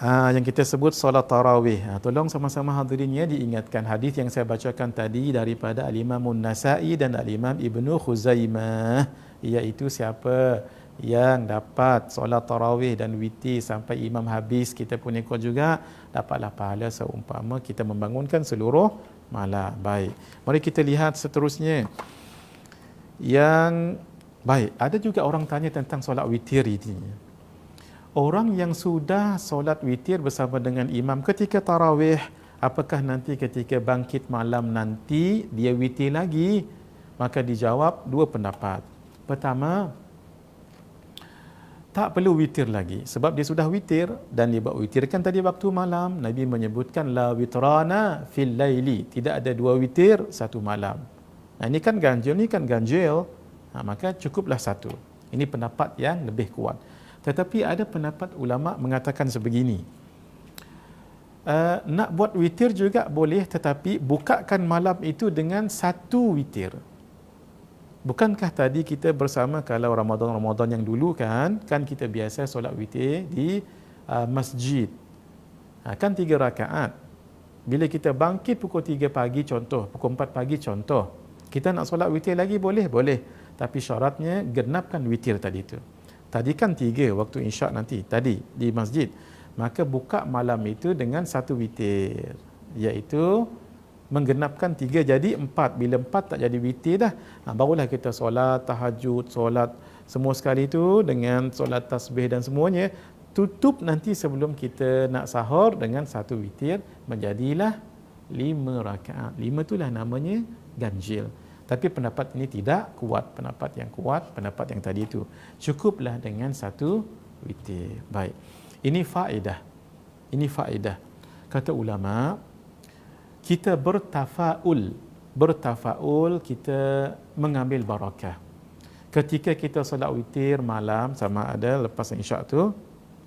S1: yang kita sebut solat tarawih. Tolong sama-sama hadirinnya diingatkan hadis yang saya bacakan tadi daripada Al-Imam An-Nasa'i dan Al-Imam Ibnu Khuzaimah, iaitu siapa yang dapat solat tarawih dan witir sampai imam habis, kita pun ikut juga, dapatlah pahala seumpama kita membangunkan seluruh malam. Baik, mari kita lihat seterusnya. Baik, ada juga orang tanya tentang solat witir ini. Orang yang sudah solat witir bersama dengan imam ketika tarawih, apakah nanti ketika bangkit malam nanti dia witir lagi? Maka dijawab 2 pendapat. Pertama, tak perlu witir lagi sebab dia sudah witir, dan dia buat witir kan tadi waktu malam. Nabi menyebutkan la witrana fil laili, tidak ada 2 witir 1 malam. Ini kan ganjil, maka cukuplah 1. Ini pendapat yang lebih kuat. Tetapi ada pendapat ulama mengatakan sebegini, nak buat witir juga boleh, tetapi bukakan malam itu dengan 1 witir. Bukankah tadi kita bersama, kalau Ramadan yang dulu kan kita biasa solat witir di masjid, kan 3 rakaat. Bila kita bangkit pukul 3 pagi contoh, pukul 4 pagi contoh, kita nak solat witir lagi boleh, tapi syaratnya genapkan witir tadi itu. Tadi kan 3 waktu isyak nanti tadi di masjid, maka buka malam itu dengan 1 witir, iaitu menggenapkan 3 jadi 4. Bila 4 tak jadi witir dah, barulah kita solat tahajud, solat semua sekali itu dengan solat tasbih dan semuanya, tutup nanti sebelum kita nak sahur dengan satu witir, menjadilah 5 rakaat. 5 itulah namanya ganjil. Tapi pendapat ini tidak kuat. Pendapat yang kuat, pendapat yang tadi itu, cukuplah dengan satu witir. Baik. Ini faedah. Ini faedah. Kata ulama, kita bertafaul, kita mengambil barakah. Ketika kita solat witir malam, sama ada lepas isyak tu,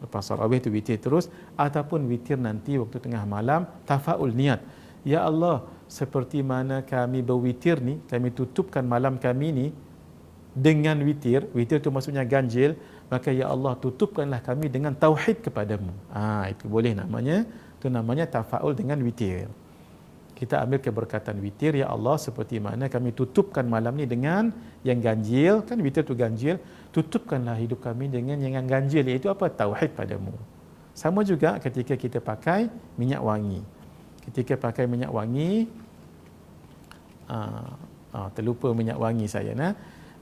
S1: lepas tarawih tu witir terus, ataupun witir nanti waktu tengah malam, tafaul niat. Ya Allah, seperti mana kami berwitir ni, kami tutupkan malam kami ni dengan witir. Witir tu maksudnya ganjil. Maka ya Allah, tutupkanlah kami dengan tauhid kepadamu. Itu boleh namanya. Itu namanya tafaul dengan witir. Kita ambil keberkatan witir, ya Allah, seperti mana kami tutupkan malam ni dengan yang ganjil, kan witir tu ganjil, tutupkanlah hidup kami dengan yang ganjil, iaitu apa? Tauhid padamu. Sama juga ketika kita pakai minyak wangi. Ketika pakai minyak wangi, terlupa minyak wangi saya.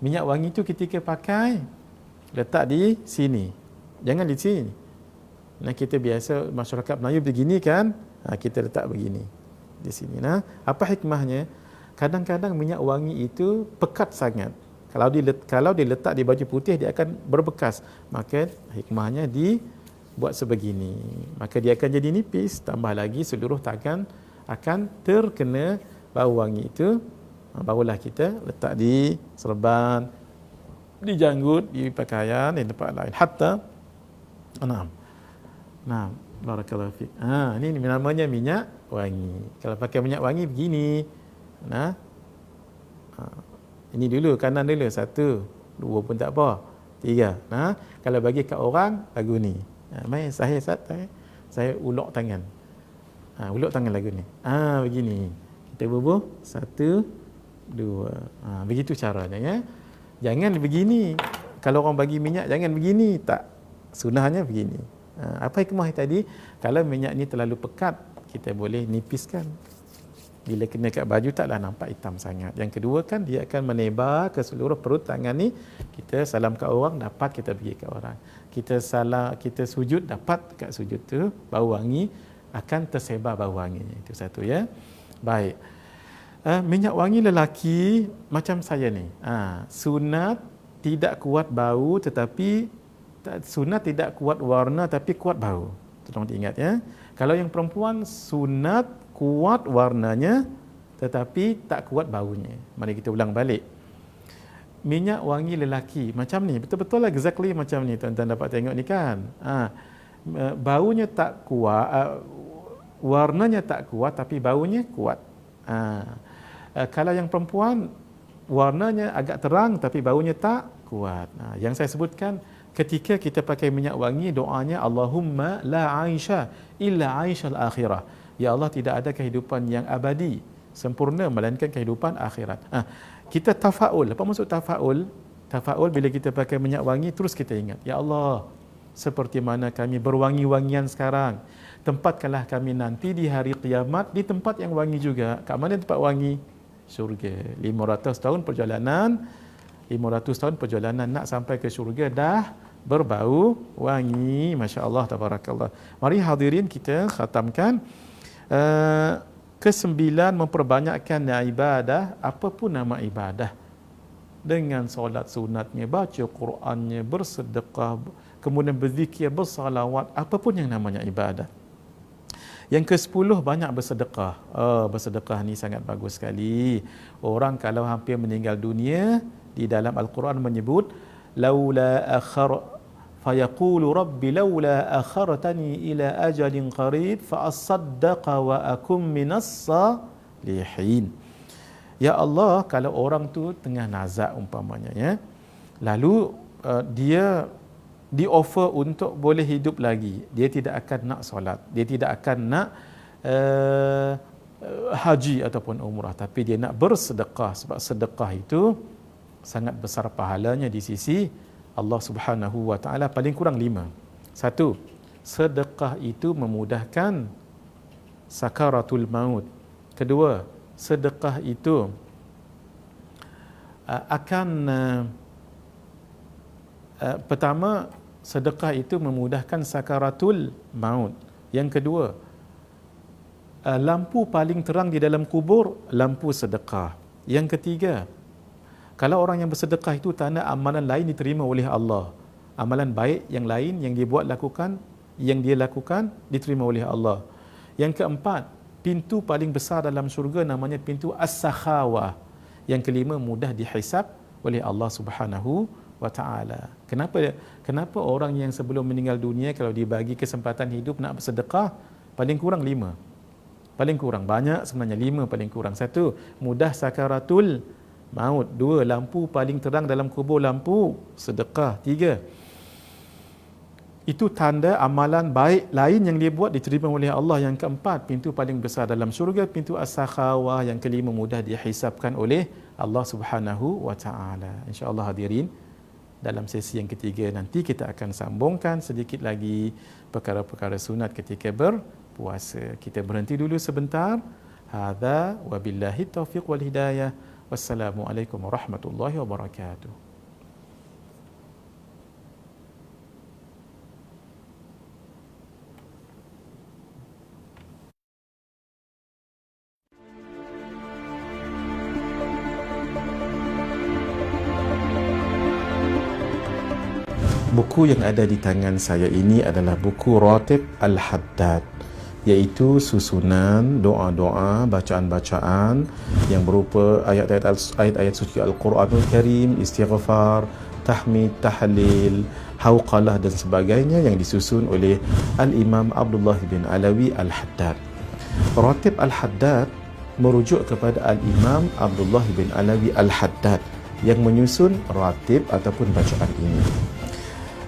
S1: Minyak wangi tu ketika pakai, letak di sini. Jangan di sini. Kita biasa, masyarakat Melayu begini kan, kita letak begini. Di sini. Apa hikmahnya? Kadang-kadang minyak wangi itu pekat sangat. Kalau diletak di baju putih, dia akan berbekas. Maka hikmahnya dibuat sebegini. Maka dia akan jadi nipis. Tambah lagi seluruh tangan akan terkena bau wangi itu. Barulah kita letak di serban, di janggut, di pakaian, di tempat lain. Hatta, barakallahu fiik. Ini namanya minyak wangi. Kalau pakai minyak wangi begini. Ini dulu, kanan dulu. 1, 2 pun tak apa. 3. Kalau bagi kat orang, lagu ni. Mai saya ulok tangan. Ulok tangan lagu ni. Begini. Kita bubuh 1, 2. Begitu caranya, ya. Jangan begini. Kalau orang bagi minyak, jangan begini. Tak. Sunnahnya begini. Apa hikmah tadi? Kalau minyak ni terlalu pekat, kita boleh nipiskan. Bila kena kat baju, taklah nampak hitam sangat. Yang kedua kan, dia akan menebar ke seluruh perut tangan ni. Kita salam kat orang, dapat kita bagi kat orang. Kita sujud, dapat kat sujud tu, bau wangi, akan tersebar bau wangi. Itu satu, ya. Baik. Minyak wangi lelaki macam saya ni. Sunat tidak kuat bau, tetapi sunat tidak kuat warna tapi kuat bau. Tolong diingat, ya. Kalau yang perempuan, sunat kuat warnanya tetapi tak kuat baunya. Mari kita ulang balik. Minyak wangi lelaki macam ni, betul-betul exactly macam ni, tuan-tuan dapat tengok ni kan. Baunya tak kuat, warnanya tak kuat tapi baunya kuat. Kalau yang perempuan, warnanya agak terang tapi baunya tak kuat. Yang saya sebutkan, ketika kita pakai minyak wangi, doanya Allahumma la aisha illa aishal akhirah. Ya Allah, tidak ada kehidupan yang abadi, sempurna, melainkan kehidupan akhirat. Kita tafaul. Apa maksud tafaul? Tafaul bila kita pakai minyak wangi, terus kita ingat, ya Allah, seperti mana kami berwangi-wangian sekarang, tempatkanlah kami nanti di hari kiamat di tempat yang wangi juga. Kat mana tempat wangi? Syurga. 500 tahun perjalanan, 500 tahun perjalanan nak sampai ke syurga dah berbau wangi. Masya Allah, tabarakallah. Mari hadirin kita khatamkan. Kesembilan, memperbanyakkan ibadah, apapun nama ibadah, dengan solat sunatnya, baca Qurannya, bersedekah, kemudian berzikir, bersalawat, apapun yang namanya ibadah. Yang ke-10, banyak bersedekah. Bersedekah ni sangat bagus sekali. Orang kalau hampir meninggal dunia, di dalam Al-Quran menyebut, laula fayaqulu rabbi laula akhartani ila ajalin qarib fa asaddaqa wa akum minas salihin. Ya Allah, kalau orang tu tengah nazak umpamanya, ya, lalu dia di offer untuk boleh hidup lagi, dia tidak akan nak solat, dia tidak akan nak haji ataupun umrah, tapi dia nak bersedekah, sebab sedekah itu sangat besar pahalanya di sisi Allah Subhanahu wa taala. Paling kurang 5. 1, sedekah itu memudahkan sakaratul maut. Kedua, sedekah itu akan pertama, sedekah itu memudahkan sakaratul maut. Yang kedua, lampu paling terang di dalam kubur, lampu sedekah. Yang ketiga, kalau orang yang bersedekah itu tanda amalan lain diterima oleh Allah. Amalan baik yang lain yang dia lakukan diterima oleh Allah. Yang keempat, pintu paling besar dalam syurga namanya pintu as-sakhawah. Yang kelima, mudah dihisab oleh Allah Subhanahu wa taala. Kenapa orang yang sebelum meninggal dunia kalau dibagi kesempatan hidup nak bersedekah paling kurang 5? Paling kurang, banyak sebenarnya 5 paling kurang. 1, mudah sakaratul maut. 2, lampu paling terang dalam kubur, lampu sedekah. 3, itu tanda amalan baik lain yang dia buat diterima oleh Allah. Yang keempat, pintu paling besar dalam syurga, pintu as-sakhawah. Yang kelima, mudah dihisabkan oleh Allah Subhanahu wa taala. Insya-Allah hadirin, dalam sesi yang ketiga nanti kita akan sambungkan sedikit lagi perkara-perkara sunat ketika berpuasa. Kita berhenti dulu sebentar. Hadza wabillahi taufiq wal hidayah. Wassalamualaikum warahmatullahi wabarakatuh. Buku yang ada di tangan saya ini adalah buku Ratib Al-Haddad, iaitu susunan doa-doa, bacaan-bacaan yang berupa ayat-ayat suci Al-Quranul Karim, istighfar, tahmid, tahlil, hauqalah dan sebagainya yang disusun oleh Al-Imam Abdullah bin Alawi Al-Haddad. Ratib Al-Haddad merujuk kepada Al-Imam Abdullah bin Alawi Al-Haddad yang menyusun ratib ataupun bacaan ini.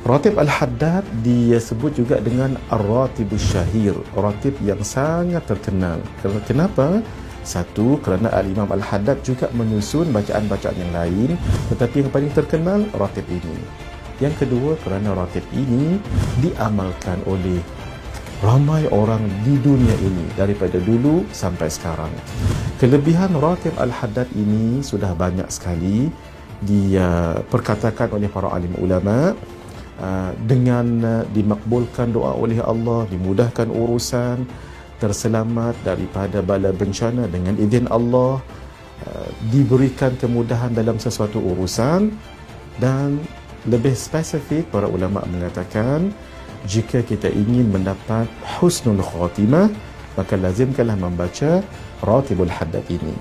S1: Ratib Al-Haddad disebut juga dengan Ar-Ratibus Syahir, ratib yang sangat terkenal. Kenapa? Satu, kerana Al-Imam Al-Haddad juga menyusun bacaan-bacaan yang lain, tetapi yang paling terkenal ratib ini. Yang kedua, kerana ratib ini diamalkan oleh ramai orang di dunia ini daripada dulu sampai sekarang. Kelebihan Ratib Al-Haddad ini sudah banyak sekali diperkatakan oleh para alim ulama. Dengan dimakbulkan doa oleh Allah, dimudahkan urusan, terselamat daripada bala bencana dengan izin Allah, diberikan kemudahan dalam sesuatu urusan, dan lebih spesifik para ulama mengatakan jika kita ingin mendapat husnul khatimah maka lazimkanlah membaca Ratibul Haddad ini.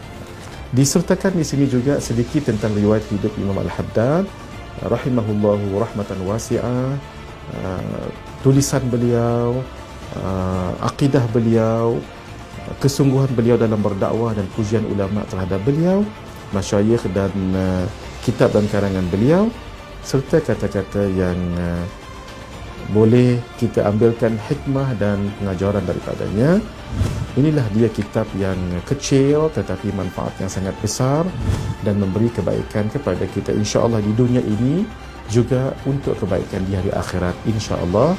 S1: Disertakan di sini juga sedikit tentang riwayat hidup Imam Al-Haddad rahimahullahu rahmatan wasi'ah, tulisan beliau, akidah beliau, kesungguhan beliau dalam berdakwah dan pujian ulama terhadap beliau, masyayikh dan kitab dan karangan beliau, serta kata-kata yang boleh kita ambilkan hikmah dan pengajaran daripadanya. Inilah dia kitab yang kecil tetapi manfaat yang sangat besar dan memberi kebaikan kepada kita insya-Allah di dunia ini, juga untuk kebaikan di hari akhirat insya-Allah.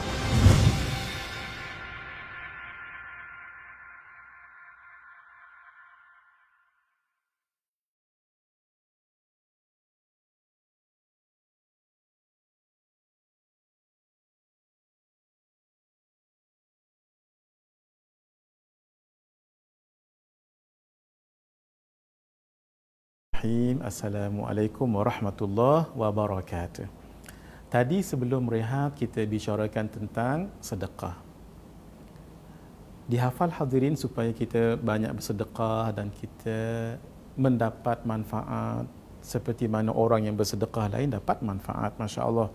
S1: Assalamualaikum warahmatullahi wabarakatuh. Tadi sebelum rehat kita bicarakan tentang sedekah. Dihafal hadirin supaya kita banyak bersedekah dan kita mendapat manfaat seperti mana orang yang bersedekah lain dapat manfaat, masya-Allah.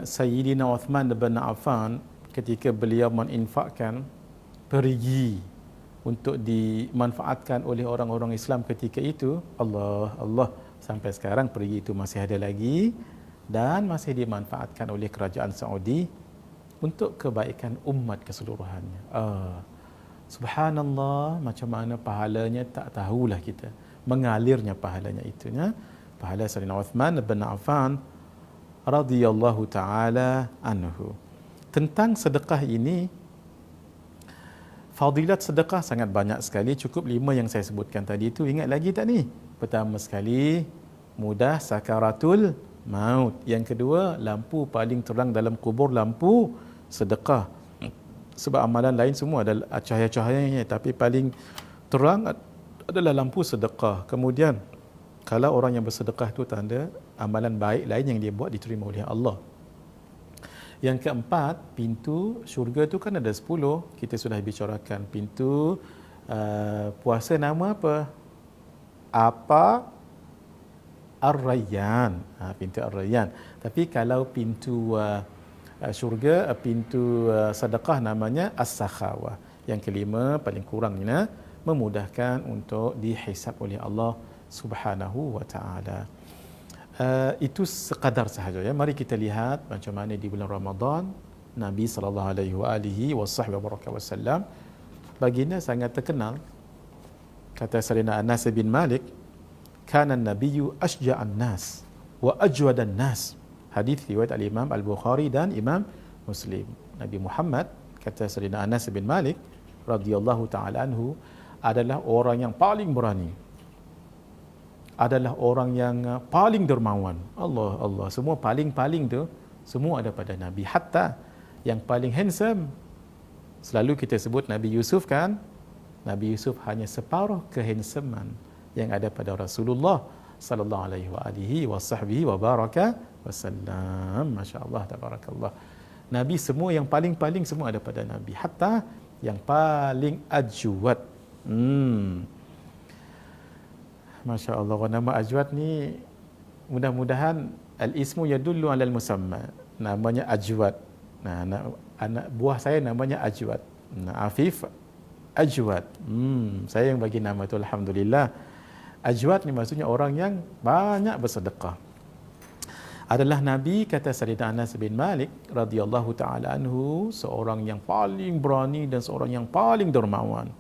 S1: Sayyidina Uthman bin Affan ketika beliau meninfakkan perigi untuk dimanfaatkan oleh orang-orang Islam ketika itu, Allah sampai sekarang perigi itu masih ada lagi dan masih dimanfaatkan oleh kerajaan Saudi untuk kebaikan umat keseluruhannya. Subhanallah, macam mana pahalanya tak tahulah kita, mengalirnya pahalanya itunya. Pahala Sayyidina Uthman bin Affan radhiyallahu taala anhu. Tentang sedekah ini, fadilat sedekah sangat banyak sekali. Cukup 5 yang saya sebutkan tadi itu. Ingat lagi tak ni? Pertama sekali, mudah sakaratul maut. Yang kedua, lampu paling terang dalam kubur, lampu sedekah. Sebab amalan lain semua adalah cahaya-cahayanya, tapi paling terang adalah lampu sedekah. Kemudian, kalau orang yang bersedekah itu tanda amalan baik lain yang dia buat diterima oleh Allah. Yang keempat, pintu syurga tu kan ada 10. Kita sudah bicarakan pintu puasa, nama apa? Apa? Ar-Rayyan. Pintu Ar-Rayyan. Tapi kalau pintu syurga, pintu sedekah namanya As-Sakhawah. Yang kelima, paling kurangnya memudahkan untuk dihisab oleh Allah Subhanahu wa ta'ala. Itu sekadar sahaja ya. Mari kita lihat macam mana di bulan Ramadan Nabi sallallahu alaihi wasallam baginda sangat terkenal. Kata Sayyidina Anas bin Malik, kana an-nabiyyu asja'an nas wa ajwadan nas. Hadis riwayat al-Imam Al-Bukhari dan Imam Muslim. Nabi Muhammad, kata Sayyidina Anas bin Malik radhiyallahu taala anhu, adalah orang yang paling berani, adalah orang yang paling dermawan. Allah, semua paling-paling tu semua ada pada Nabi. Hatta yang paling handsome, selalu kita sebut Nabi Yusuf kan. Nabi Yusuf hanya separuh kehandsoman yang ada pada Rasulullah sallallahu alaihi wa baraka wasallam. Masya-Allah, tabarakallah. Nabi semua yang paling-paling semua ada pada Nabi. Hatta yang paling ajwad. Masya Allah, nama ajwad ni mudah-mudahan al-ismu yadullu alal musamma. Namanya ajwad. Nah, anak buah saya namanya ajwad. Afif ajwad. Saya yang bagi nama tu, alhamdulillah. Ajwad ni maksudnya orang yang banyak bersedekah. Adalah Nabi, kata Sayyidina Anas bin Malik radhiyallahu taala anhu, seorang yang paling berani dan seorang yang paling dermawan.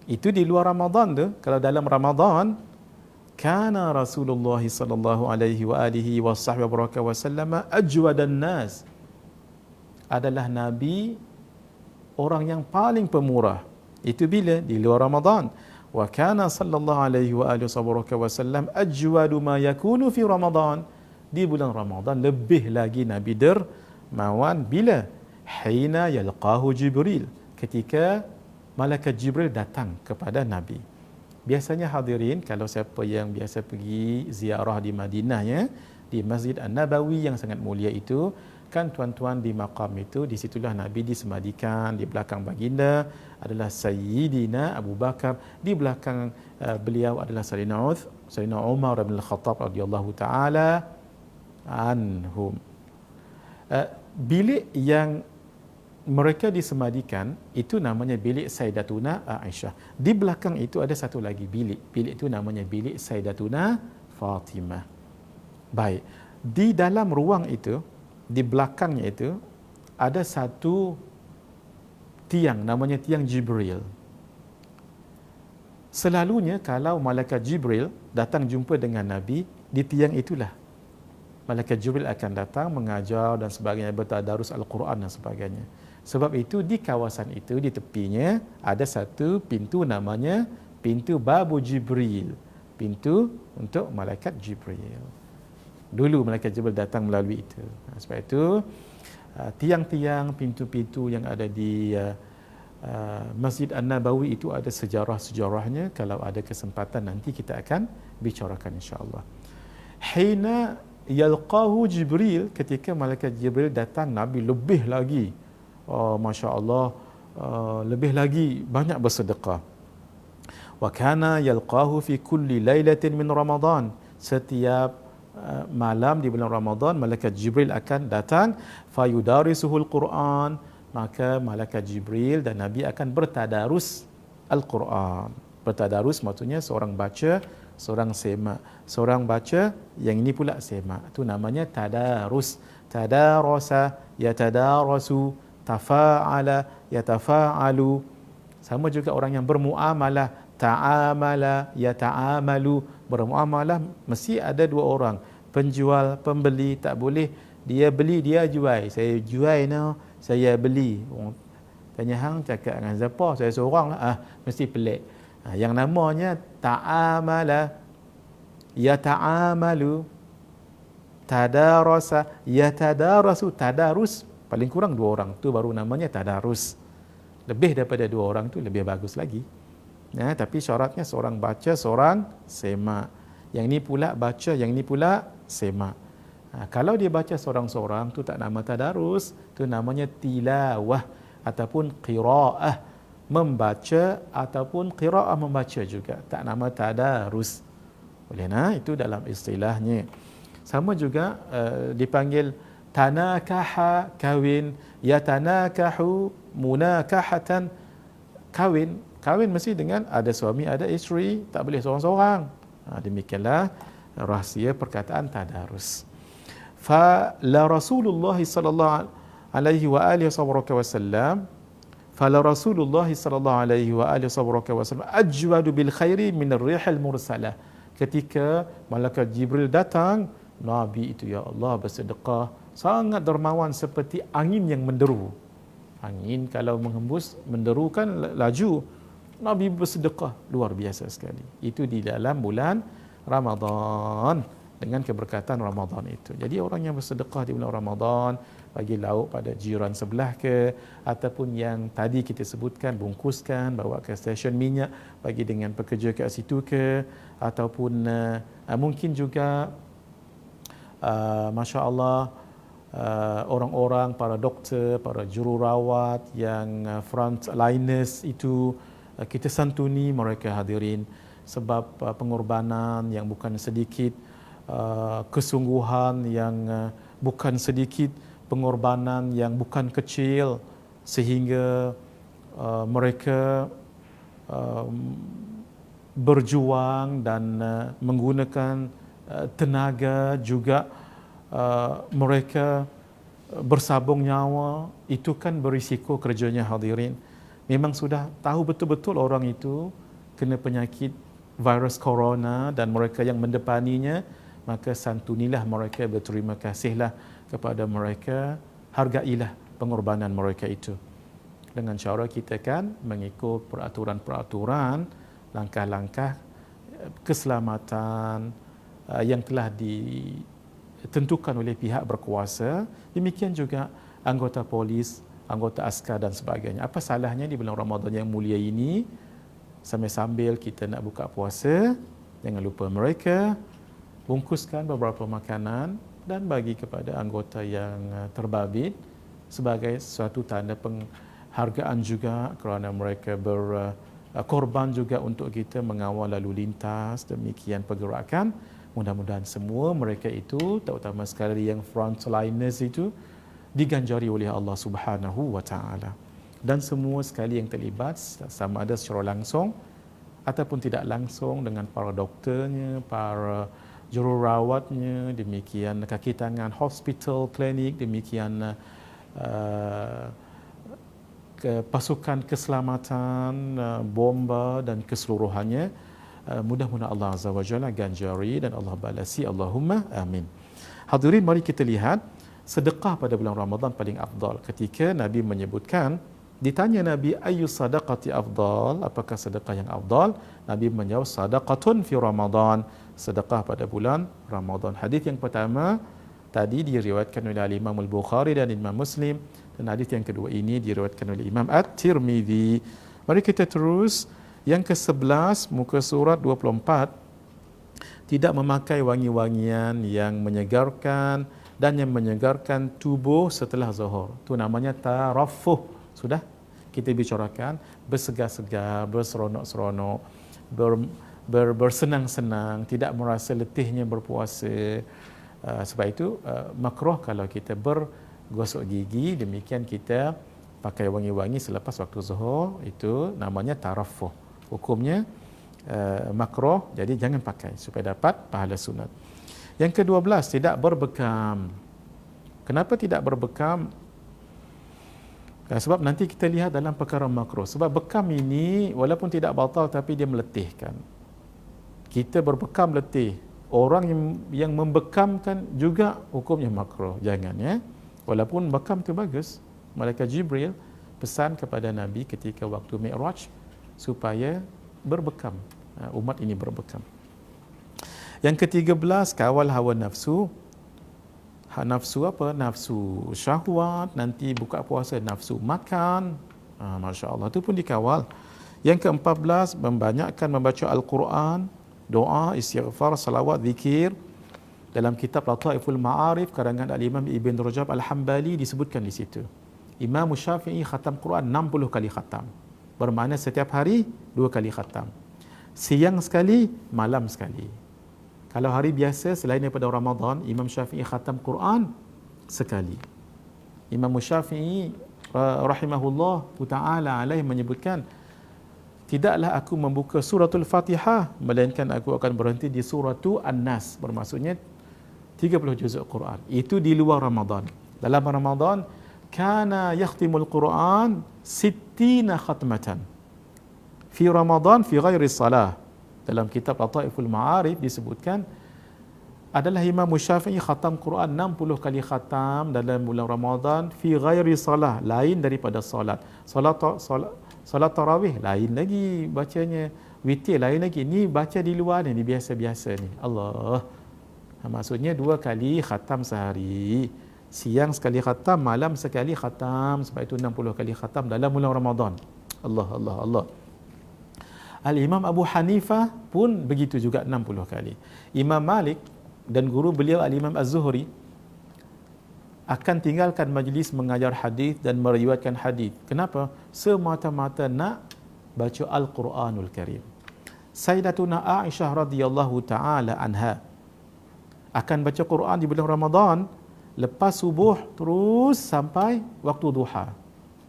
S1: Itu di luar Ramadan tu. Kalau dalam Ramadan, kana Rasulullah sallallahu alaihi wasallam ajwadan nas. Adalah Nabi orang yang paling pemurah. Itu bila di luar Ramadan. Wa kana sallallahu alaihi wasallam ajwadu ma yakunu fi Ramadan. Di bulan Ramadan lebih lagi Nabi dermawan bila hina yalqahu Jibril, ketika Malaikat Jibril datang kepada Nabi. Biasanya hadirin, kalau siapa yang biasa pergi ziarah di Madinah ya, di Masjid An-Nabawi yang sangat mulia itu, kan tuan-tuan di maqam itu, di situlah Nabi disemadikan. Di belakang baginda adalah Sayyidina Abu Bakar, di belakang beliau adalah Sayyidina Umar bin Al-Khattab radhiyallahu taala anhum. Bilik yang mereka disemadikan itu namanya bilik Sayyidatuna Aisyah. Di belakang itu ada satu lagi bilik. Bilik itu namanya bilik Sayyidatuna Fatimah. Baik. Di dalam ruang itu, di belakangnya itu ada satu tiang, namanya tiang Jibril. Selalunya kalau malaikat Jibril datang jumpa dengan Nabi, di tiang itulah malaikat Jibril akan datang mengajar dan sebagainya, bertadarus Al-Quran dan sebagainya. Sebab itu di kawasan itu, di tepinya ada satu pintu namanya pintu Babu Jibril, pintu untuk malaikat Jibril. Dulu malaikat Jibril datang melalui itu. Sebab itu tiang-tiang, pintu-pintu yang ada di Masjid An-Nabawi itu ada sejarah-sejarahnya. Kalau ada kesempatan nanti kita akan bicarakan insya-Allah. Hina yalqahu Jibril, ketika malaikat Jibril datang, Nabi lebih lagi Masya Allah, lebih lagi banyak bersedekah. Wa kana yalqahu fi kulli lailatin min Ramadan. Setiap malam di bulan Ramadan, malaikat Jibril akan datang, fayudarisuhul Quran, maka malaikat Jibril dan Nabi akan bertadarus Al-Quran. Bertadarus maksudnya seorang baca, seorang semak. Seorang baca, yang ini pula semak. Itu namanya tadarus. Tadarasa, yatadarasu, tafa'ala, yatafa'alu. Sama juga orang yang bermuamalah, ta'amala, yata'amalu. Bermuamalah mesti ada dua orang, penjual, pembeli. Tak boleh dia beli, dia jual. Saya jual no, saya beli. Tanya hang cakap dengan siapa? Saya seorang lah. Mesti pelik. Yang namanya ta'amala, yata'amalu. tadarasa, yatadarasu, tadarus paling kurang 2 orang tu baru namanya tadarus. Lebih daripada 2 orang tu lebih bagus lagi. Ya, tapi syaratnya seorang baca, seorang semak. Yang ni pula baca, yang ni pula semak. Kalau dia baca seorang-seorang tu tak nama tadarus, tu namanya tilawah ataupun qiraah, membaca ataupun qiraah membaca juga, tak nama tadarus. Boleh itu dalam istilahnya. Sama juga dipanggil tanakaha, kawin, yatanakahu, munakahatan, kawin. Kawin mesti dengan ada suami, ada isteri, tak boleh seorang-seorang. Demikianlah rahsia perkataan tadarus. Fala Rasulullah sallallahu alaihi wa alihi wasallam fala Rasulullah sallallahu alaihi wa alihi wasallam ajwadu bil khairi min ar-rihil mursalah. Ketika malaikat Jibril datang, Nabi itu ya Allah bersedekah sangat dermawan seperti angin yang menderu. Angin kalau menghembus menderu kan laju. Nabi bersedekah luar biasa sekali. Itu di dalam bulan Ramadan, dengan keberkatan Ramadan itu. Jadi orang yang bersedekah di bulan Ramadan, bagi lauk pada jiran sebelah ke, ataupun yang tadi kita sebutkan, bungkuskan, bawa ke stesen minyak, bagi dengan pekerja kat situ ke, ataupun mungkin juga Masya Allah, orang-orang, para doktor, para jururawat yang frontliners itu, kita santuni mereka hadirin, sebab pengorbanan yang bukan sedikit, kesungguhan yang bukan sedikit, pengorbanan yang bukan kecil, sehingga mereka berjuang dan menggunakan tenaga juga, mereka bersabung nyawa. Itu kan berisiko kerjanya hadirin. Memang sudah tahu betul-betul orang itu kena penyakit virus corona dan mereka yang mendepaninya, maka santunilah mereka, berterima kasihlah kepada mereka, hargailah pengorbanan mereka itu. Dengan cara kita kan mengikut peraturan-peraturan, langkah-langkah keselamatan yang telah ditentukan oleh pihak berkuasa. Demikian juga anggota polis, anggota askar dan sebagainya. Apa salahnya di bulan Ramadan yang mulia ini, sambil-sambil kita nak buka puasa, jangan lupa mereka bungkuskan beberapa makanan dan bagi kepada anggota yang terbabit sebagai suatu tanda penghargaan juga, kerana mereka berkorban juga untuk kita mengawal lalu lintas. Demikian pergerakan. Mudah-mudahan semua mereka itu, terutama sekali yang frontliners itu, diganjari oleh Allah Subhanahu wa taala. Dan semua sekali yang terlibat, sama ada secara langsung ataupun tidak langsung, dengan para doktornya, para jururawatnya, demikian kaki tangan hospital, klinik, demikian pasukan keselamatan, bomba dan keseluruhannya. Mudah-mudahan Allah Azza wa Jalla ganjari dan Allah balasi, Allahumma amin. Hadirin, mari kita lihat sedekah pada bulan Ramadan paling afdal. Ketika Nabi menyebutkan, ditanya Nabi, ayu sadaqati afdal, apakah sedekah yang afdal? Nabi menjawab, sadaqatun fi Ramadan, sedekah pada bulan Ramadan. Hadis yang pertama tadi diriwayatkan oleh Imam Al-Bukhari dan Imam Muslim, dan hadis yang kedua ini diriwayatkan oleh Imam At-Tirmidzi. Mari kita terus. Yang ke-11 muka surat 24, tidak memakai wangi-wangian yang menyegarkan dan yang menyegarkan tubuh setelah zuhur. Itu namanya tarafuh. Sudah kita bicarakan, bersegar-segar, berseronok-seronok, bersenang-senang, tidak merasa letihnya berpuasa. Sebab itu makruh kalau kita bergosok gigi, demikian kita pakai wangi-wangi selepas waktu zuhur, itu namanya tarafuh. Hukumnya makruh, jadi jangan pakai supaya dapat pahala sunat. Yang ke-12, tidak berbekam. Kenapa tidak berbekam? Sebab nanti kita lihat dalam perkara makruh. Sebab bekam ini walaupun tidak batal tapi dia meletihkan. Kita berbekam letih. Orang yang membekamkan juga hukumnya makruh. Jangan ya. Walaupun bekam itu bagus. Malaikat Jibril pesan kepada Nabi ketika waktu Mi'raj supaya berbekam, umat ini berbekam. Yang ke-13, kawal hawa nafsu. Nafsu apa? Nafsu syahwat, nanti buka puasa nafsu makan. Masya Allah, itu pun dikawal. Yang ke-14, membanyakkan membaca Al-Quran, doa, istighfar, salawat, zikir. Dalam kitab Lataiful Ma'arif karangan Al-Imam Ibn Rajab Al-Hambali disebutkan di situ. Imam Syafi'i khatam Quran 60 kali khatam. Bermakna setiap hari 2 kali khatam. Siang sekali, malam sekali. Kalau hari biasa selain daripada Ramadan, Imam Syafi'i khatam Quran sekali. Imam Syafi'i rahimahullah ta'ala alaih menyebutkan, tidaklah aku membuka suratul Fatihah melainkan aku akan berhenti di suratul An-Nas, bermaksudnya 30 juzuk Quran. Itu di luar Ramadan. Dalam Ramadan, kana yakhtimul Quran 60 khatmatan. Fi Ramadan fi ghairi salah. Dalam kitab Lataiful Ma'arif disebutkan adalah Imam Syafi'i khatam Quran 60 kali khatam dalam bulan Ramadan fi ghairi salah, lain daripada solat. Solat tarawih lain lagi bacanya, witir lain lagi. Ni baca di luar ni biasa-biasa ni. Allah. Maksudnya 2 kali khatam sehari. Siang sekali khatam, malam sekali khatam. Sebab itu 60 kali khatam dalam bulan Ramadan. Allah, Allah, Allah. Al-Imam Abu Hanifah pun begitu juga 60 kali. Imam Malik dan guru beliau Al-Imam Az-Zuhri akan tinggalkan majlis mengajar hadis dan meriwayatkan hadis. Kenapa? Semata-mata nak baca Al-Quranul Karim. Sayyidatuna Aisyah radhiyallahu taala anha akan baca Quran di bulan Ramadan lepas subuh terus sampai waktu duha.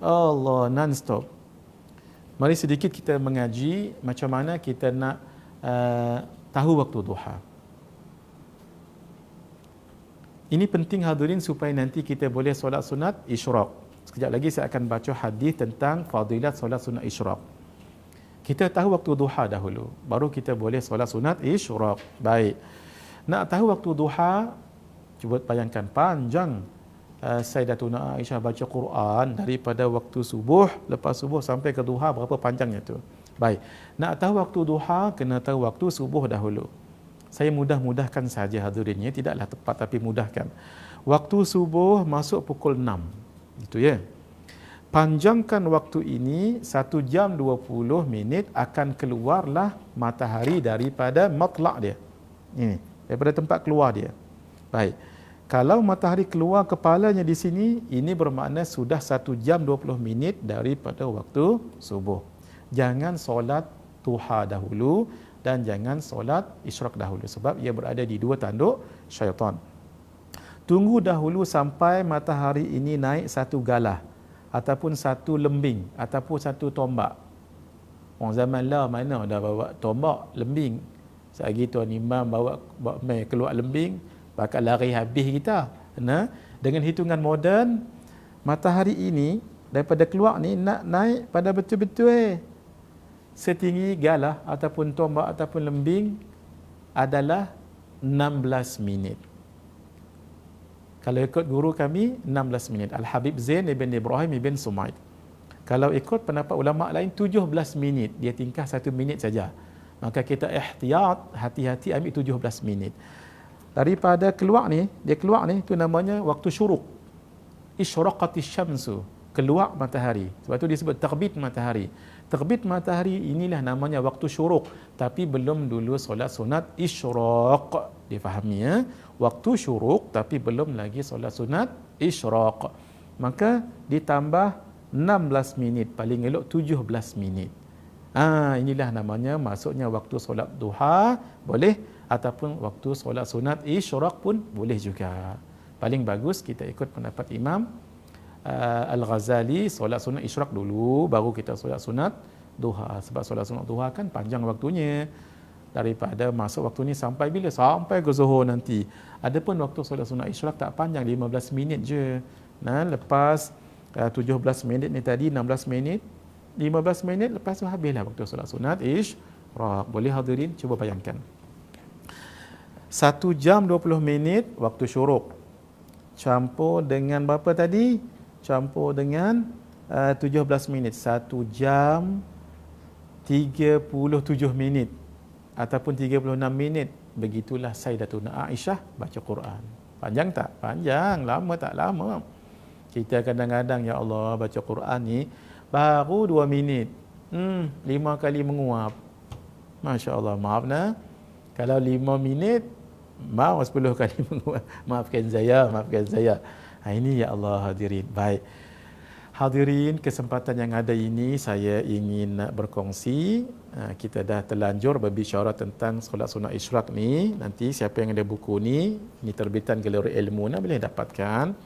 S1: Allah, non-stop. Mari sedikit kita mengaji macam mana kita nak tahu waktu duha. Ini penting hadirin supaya nanti kita boleh solat sunat isyraq. Sekejap lagi saya akan baca hadis tentang fadilat solat sunat isyraq. Kita tahu waktu duha dahulu, baru kita boleh solat sunat isyraq. Baik. Nak tahu waktu duha, cuba bayangkan panjang Sayyidatuna Aisyah baca Quran daripada waktu subuh, lepas subuh sampai ke duha, berapa panjangnya tu. Baik. Nak tahu waktu duha, kena tahu waktu subuh dahulu. Saya mudah-mudahkan saja hadirinnya, tidaklah tepat tapi mudahkan. Waktu subuh masuk pukul 6. Itu ya. Panjangkan waktu ini 1 jam 20 minit akan keluarlah matahari daripada matlak dia. Ini, daripada tempat keluar dia. Baik. Kalau matahari keluar kepalanya di sini, ini bermakna sudah 1 jam 20 minit daripada waktu subuh. Jangan solat duha dahulu dan jangan solat isyraq dahulu sebab ia berada di 2 tanduk syaitan. Tunggu dahulu sampai matahari ini naik 1 galah ataupun 1 lembing ataupun 1 tombak. Orang zaman lah mana dah bawa tombak, lembing. Selagi tuan imam bawa mai keluar lembing, bakal lari habis kita. Nah, dengan hitungan moden, matahari ini daripada keluar ni nak naik pada betul-betul setinggi galah ataupun tombak ataupun lembing adalah 16 minit. Kalau ikut guru kami 16 minit, Al-Habib Zain ibn Ibrahim ibn Sumaid. Kalau ikut pendapat ulama lain 17 minit, dia tingkah 1 minit saja. Maka kita ihtiyat, hati-hati ambil 17 minit. Daripada keluar ni, dia keluar ni, itu namanya waktu syuruk. Isyraqatis syamsu, keluar matahari. Sebab itu disebut terbit matahari. Terbit matahari inilah namanya waktu syuruk. Tapi belum dulu solat sunat isyraq. Difahami ya? Waktu syuruk tapi belum lagi solat sunat isyraq. Maka ditambah 16 minit, paling elok 17 minit. Inilah namanya masuknya waktu solat duha boleh, ataupun waktu solat sunat isyraq pun boleh juga. Paling bagus kita ikut pendapat Imam Al-Ghazali, solat sunat isyraq dulu baru kita solat sunat duha. Sebab solat sunat duha kan panjang waktunya. Daripada masuk waktu ni sampai bila? Sampai ke zuhur nanti. Adapun waktu solat sunat isyraq tak panjang, 15 minit je. Nah, lepas 17 minit ni tadi 16 minit, 15 minit lepas tu habislah waktu solat sunat isyraq. Boleh hadirin cuba bayangkan. 1 jam 20 minit waktu syuruk. Campur dengan berapa tadi? Campur dengan 17 minit. 1 jam 37 minit ataupun 36 minit. Begitulah Sayyidatuna Aisyah baca Quran. Panjang tak? Panjang. Lama tak? Lama. Kita kadang-kadang, ya Allah, baca Quran ni baru 2 minit. 5 kali menguap. Masya Allah, maaf nah. Kalau 5 minit, mau 10 kali menguap. Maafkan saya. Ini ya Allah hadirin. Baik. Hadirin, kesempatan yang ada ini saya ingin nak berkongsi. Kita dah terlanjur berbicara tentang solat sunat isyraq ni. Nanti siapa yang ada buku ni terbitan Galeri Ilmu, boleh dapatkan.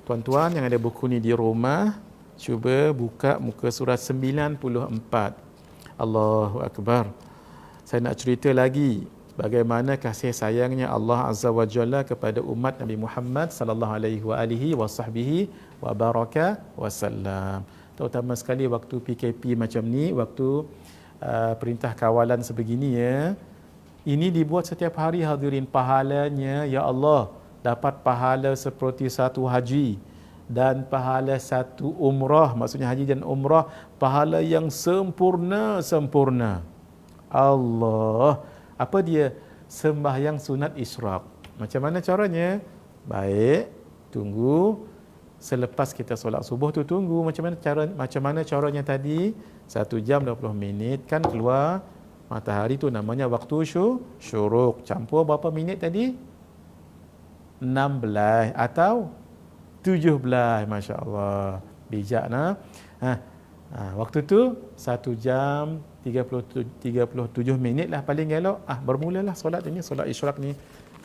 S1: Tuan-tuan yang ada buku ni di rumah, cuba buka muka surat 94. Allahu Akbar. Saya nak cerita lagi bagaimana kasih sayangnya Allah Azza wa Jalla kepada umat Nabi Muhammad sallallahu alaihi wa baraka wasallam. Terutama sekali waktu PKP macam ni, waktu perintah kawalan sebegini ya. Ini dibuat setiap hari hadirin, pahalanya ya Allah dapat pahala seperti satu haji dan pahala satu umrah, maksudnya haji dan umrah, pahala yang sempurna. Allah, apa dia? Sembahyang sunat isyraq. Macam mana caranya? Baik, tunggu selepas kita solat subuh tu, tunggu macam mana caranya tadi? 1 jam 20 minit kan keluar matahari tu, namanya waktu syuruk. Campur berapa minit tadi? 16 atau 17. Masya Allah, bijak nah. Waktu tu 1 jam 37 minit lah paling elok. Bermulalah solat ini, solat isyraq ni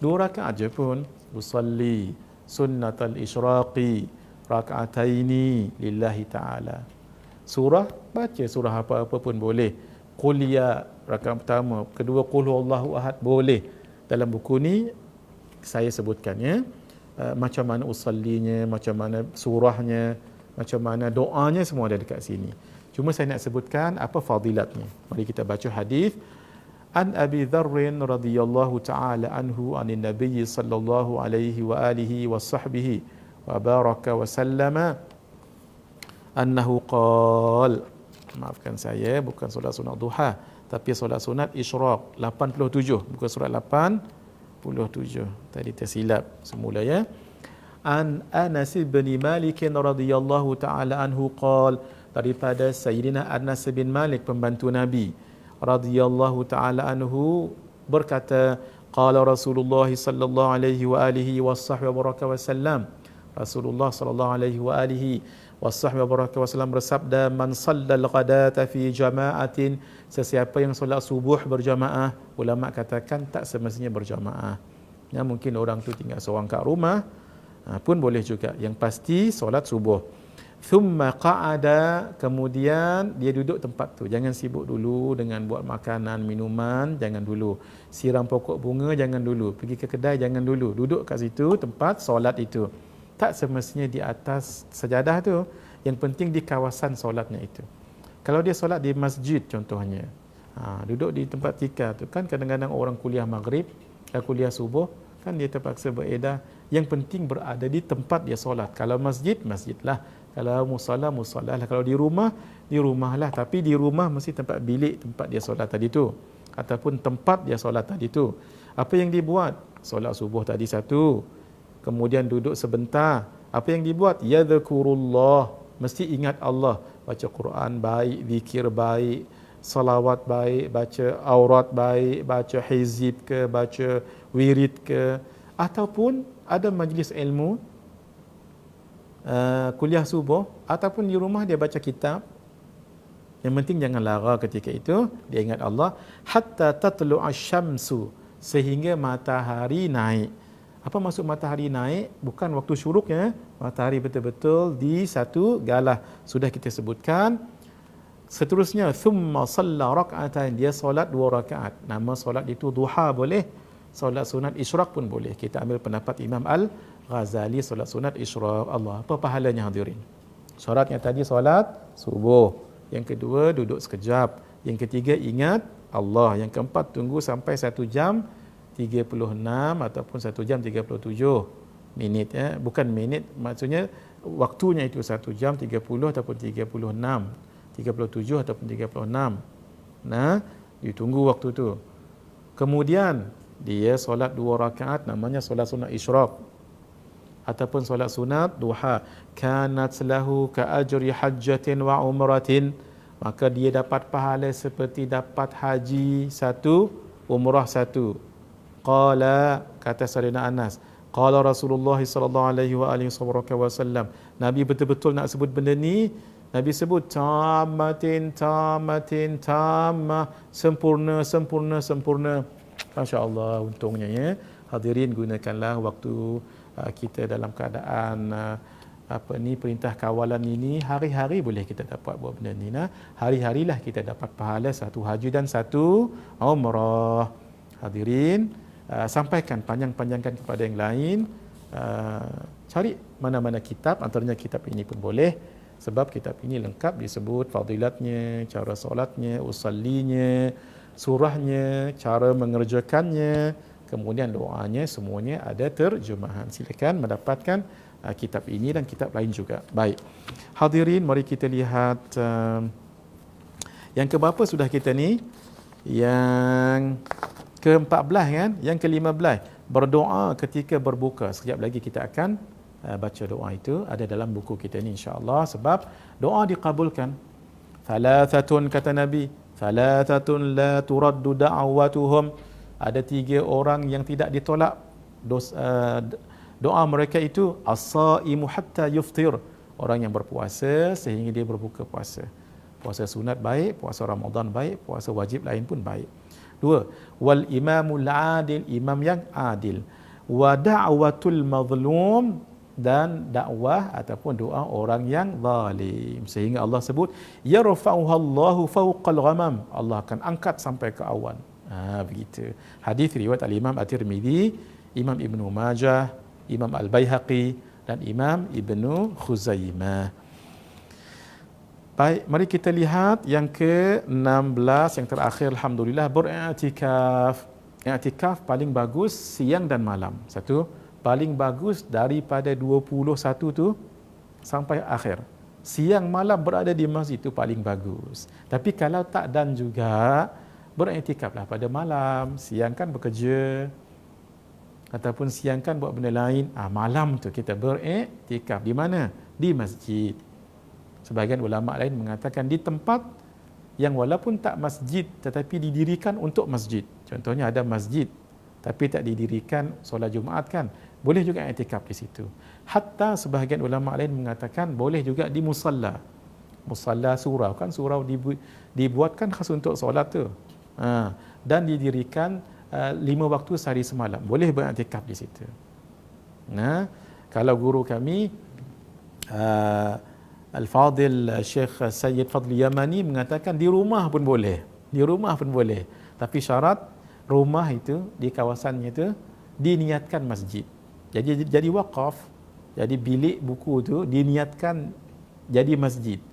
S1: 2 rakaat je pun. Usalli sunnatal isyraqi raka'ataini lillahi ta'ala. Surah, baca surah apa-apa pun boleh. Qul ya rakaat pertama, kedua qul huwallahu ahad boleh. Dalam buku ni saya sebutkan ya, macam mana usallinya, macam mana surahnya, macam mana doanya, semua ada dekat sini. Cuma saya nak sebutkan apa fadilatnya. Mari kita baca hadis. An Abi Dharr radhiyallahu taala anhu anin Nabi sallallahu alaihi wa alihi wa sahbihi wa baraka wa sallama annahu qala. Maafkan saya, bukan solat sunat duha, tapi solat sunat isyraq 87, bukan surat 87. Tadi tersilap semula ya. An Anas bin Malik radhiyallahu taala anhu qala, daripada Sayyidina Anas bin Malik pembantu Nabi radhiyallahu taala anhu berkata, qala Rasulullah sallallahu alaihi wa alihi wasahbihi wasallam, Rasulullah sallallahu alaihi wa alihi wasahbihi wasallam bersabda, man sallal ghadata fi jama'atin, sesiapa yang solat subuh berjamaah. Ulama katakan tak semestinya berjamaah ya, mungkin orang tu tinggal seorang kat rumah pun boleh juga, yang pasti solat subuh. Thumma qa'ada, kemudian dia duduk tempat tu. Jangan sibuk dulu dengan buat makanan, minuman, jangan dulu. Siram pokok bunga, jangan dulu. Pergi ke kedai, jangan dulu. Duduk kat situ, tempat solat itu. Tak semestinya di atas sajadah tu. Yang penting di kawasan solatnya itu. Kalau dia solat di masjid contohnya, duduk di tempat tikar tu kan, kadang-kadang orang kuliah maghrib, kuliah subuh, kan dia terpaksa beredar. Yang penting berada di tempat dia solat. Kalau masjid, masjidlah. Kalau musalla, musallalah. Kalau di rumah, di rumahlah. Tapi di rumah mesti tempat bilik, tempat dia solat tadi tu. Ataupun tempat dia solat tadi tu. Apa yang dibuat? Solat subuh tadi satu. Kemudian duduk sebentar. Apa yang dibuat? Yadhkurullah. Mesti ingat Allah. Baca Quran baik, zikir baik, salawat baik, baca aurat baik, baca hizib ke, baca wirid ke. Ataupun ada majlis ilmu, kuliah subuh, ataupun di rumah dia baca kitab. Yang penting jangan lara ketika itu, dia ingat Allah. Hatta tatlu'a syamsu, sehingga matahari naik. Apa maksud matahari naik? Bukan waktu syuruk ya. Matahari betul-betul di satu galah. Sudah kita sebutkan. Seterusnya, thumma salla rak'atan, dia solat 2 rakaat. Nama solat itu duha boleh, solat sunat isyraq pun boleh. Kita ambil pendapat Imam Al-Ghazali, solat sunat isyraq. Allah, apa pahalanya hadirin? Syaratnya tadi solat subuh. Yang kedua, duduk sekejap. Yang ketiga, ingat Allah. Yang keempat, tunggu sampai 1 jam 36 ataupun 1 jam 37 minit ya. Bukan minit, maksudnya waktunya itu 1 jam 30 ataupun 36, 37 ataupun 36. Nah, ditunggu waktu tu. Kemudian dia solat 2 rakaat namanya solat sunat isyraq, ataupun solat sunat duha, kanat lahu ka ajri hajjatin wa umratin, maka dia dapat pahala seperti dapat haji satu, umrah satu. Qala, kata Sayyidina Anas, qala Rasulullah sallallahu alaihi wa alihi wasallam, Nabi betul-betul nak sebut benda ni, Nabi sebut tamatin tamatin tamah, sempurna sempurna sempurna. Masya-Allah, untungnya ya. Hadirin, gunakanlah waktu kita dalam keadaan perintah kawalan ini, hari-hari boleh kita dapat buat benda ni. Hari-harilah kita dapat pahala satu haji dan satu umrah. Hadirin, sampaikan, panjang-panjangkan kepada yang lain. Cari mana-mana kitab, antaranya kitab ini pun boleh, sebab kitab ini lengkap disebut fadilatnya, cara solatnya, usallinya, surahnya, cara mengerjakannya, kemudian doanya, semuanya ada terjemahan. Silakan mendapatkan kitab ini dan kitab lain juga. Baik, hadirin, mari kita lihat yang keberapa sudah kita ni? Yang ke-14 kan? Yang ke-15, berdoa ketika berbuka. Sekejap lagi kita akan baca doa itu, ada dalam buku kita ni insya-Allah, sebab doa dikabulkan. Thalathatun, kata Nabi, thalathatun la turaddu da'awatuhum, ada 3 orang yang tidak ditolak doa mereka itu. As-saimu hatta yuftir, orang yang berpuasa sehingga dia berbuka puasa. Puasa sunat baik, puasa Ramadan baik, puasa wajib lain pun baik. 2, wal imamul adil, imam yang adil. Wa da'watul mazlum, dan dakwah ataupun doa orang yang zalim. Sehingga Allah sebut yarfa'uhallahu fawqal ghamam, Allah akan angkat sampai ke awan. Begitu. Hadis riwayat al-Imam At-Tirmizi, Imam Ibnu Majah, Imam Al-Baihaqi dan Imam Ibnu Khuzaimah. Baik, mari kita lihat yang ke-16, yang terakhir, alhamdulillah, beriktikaf. Iktikaf paling bagus siang dan malam. Satu, paling bagus daripada 21 tu sampai akhir. Siang malam berada di masjid itu paling bagus. Tapi kalau tak dan juga, beriktikaflah pada malam. Siang kan bekerja, ataupun siang kan buat benda lain. Malam tu kita beriktikaf. Di mana? Di masjid. Sebahagian ulama lain mengatakan di tempat yang walaupun tak masjid tetapi didirikan untuk masjid. Contohnya ada masjid tapi tak didirikan solat Jumaat kan, boleh juga i'tikaf di situ. Hatta sebahagian ulama lain mengatakan boleh juga di musalla. Musalla surau kan, surau dibuatkan khas untuk solat tu. Dan didirikan 5 waktu sehari semalam. Boleh beriktikaf di situ. Nah, kalau guru kami Al-Fadil Syekh Sayyid Fadli Yamani mengatakan di rumah pun boleh. Di rumah pun boleh. Tapi syarat rumah itu di kawasannya itu diniatkan masjid. Jadi wakaf. Jadi bilik buku itu diniatkan jadi masjid.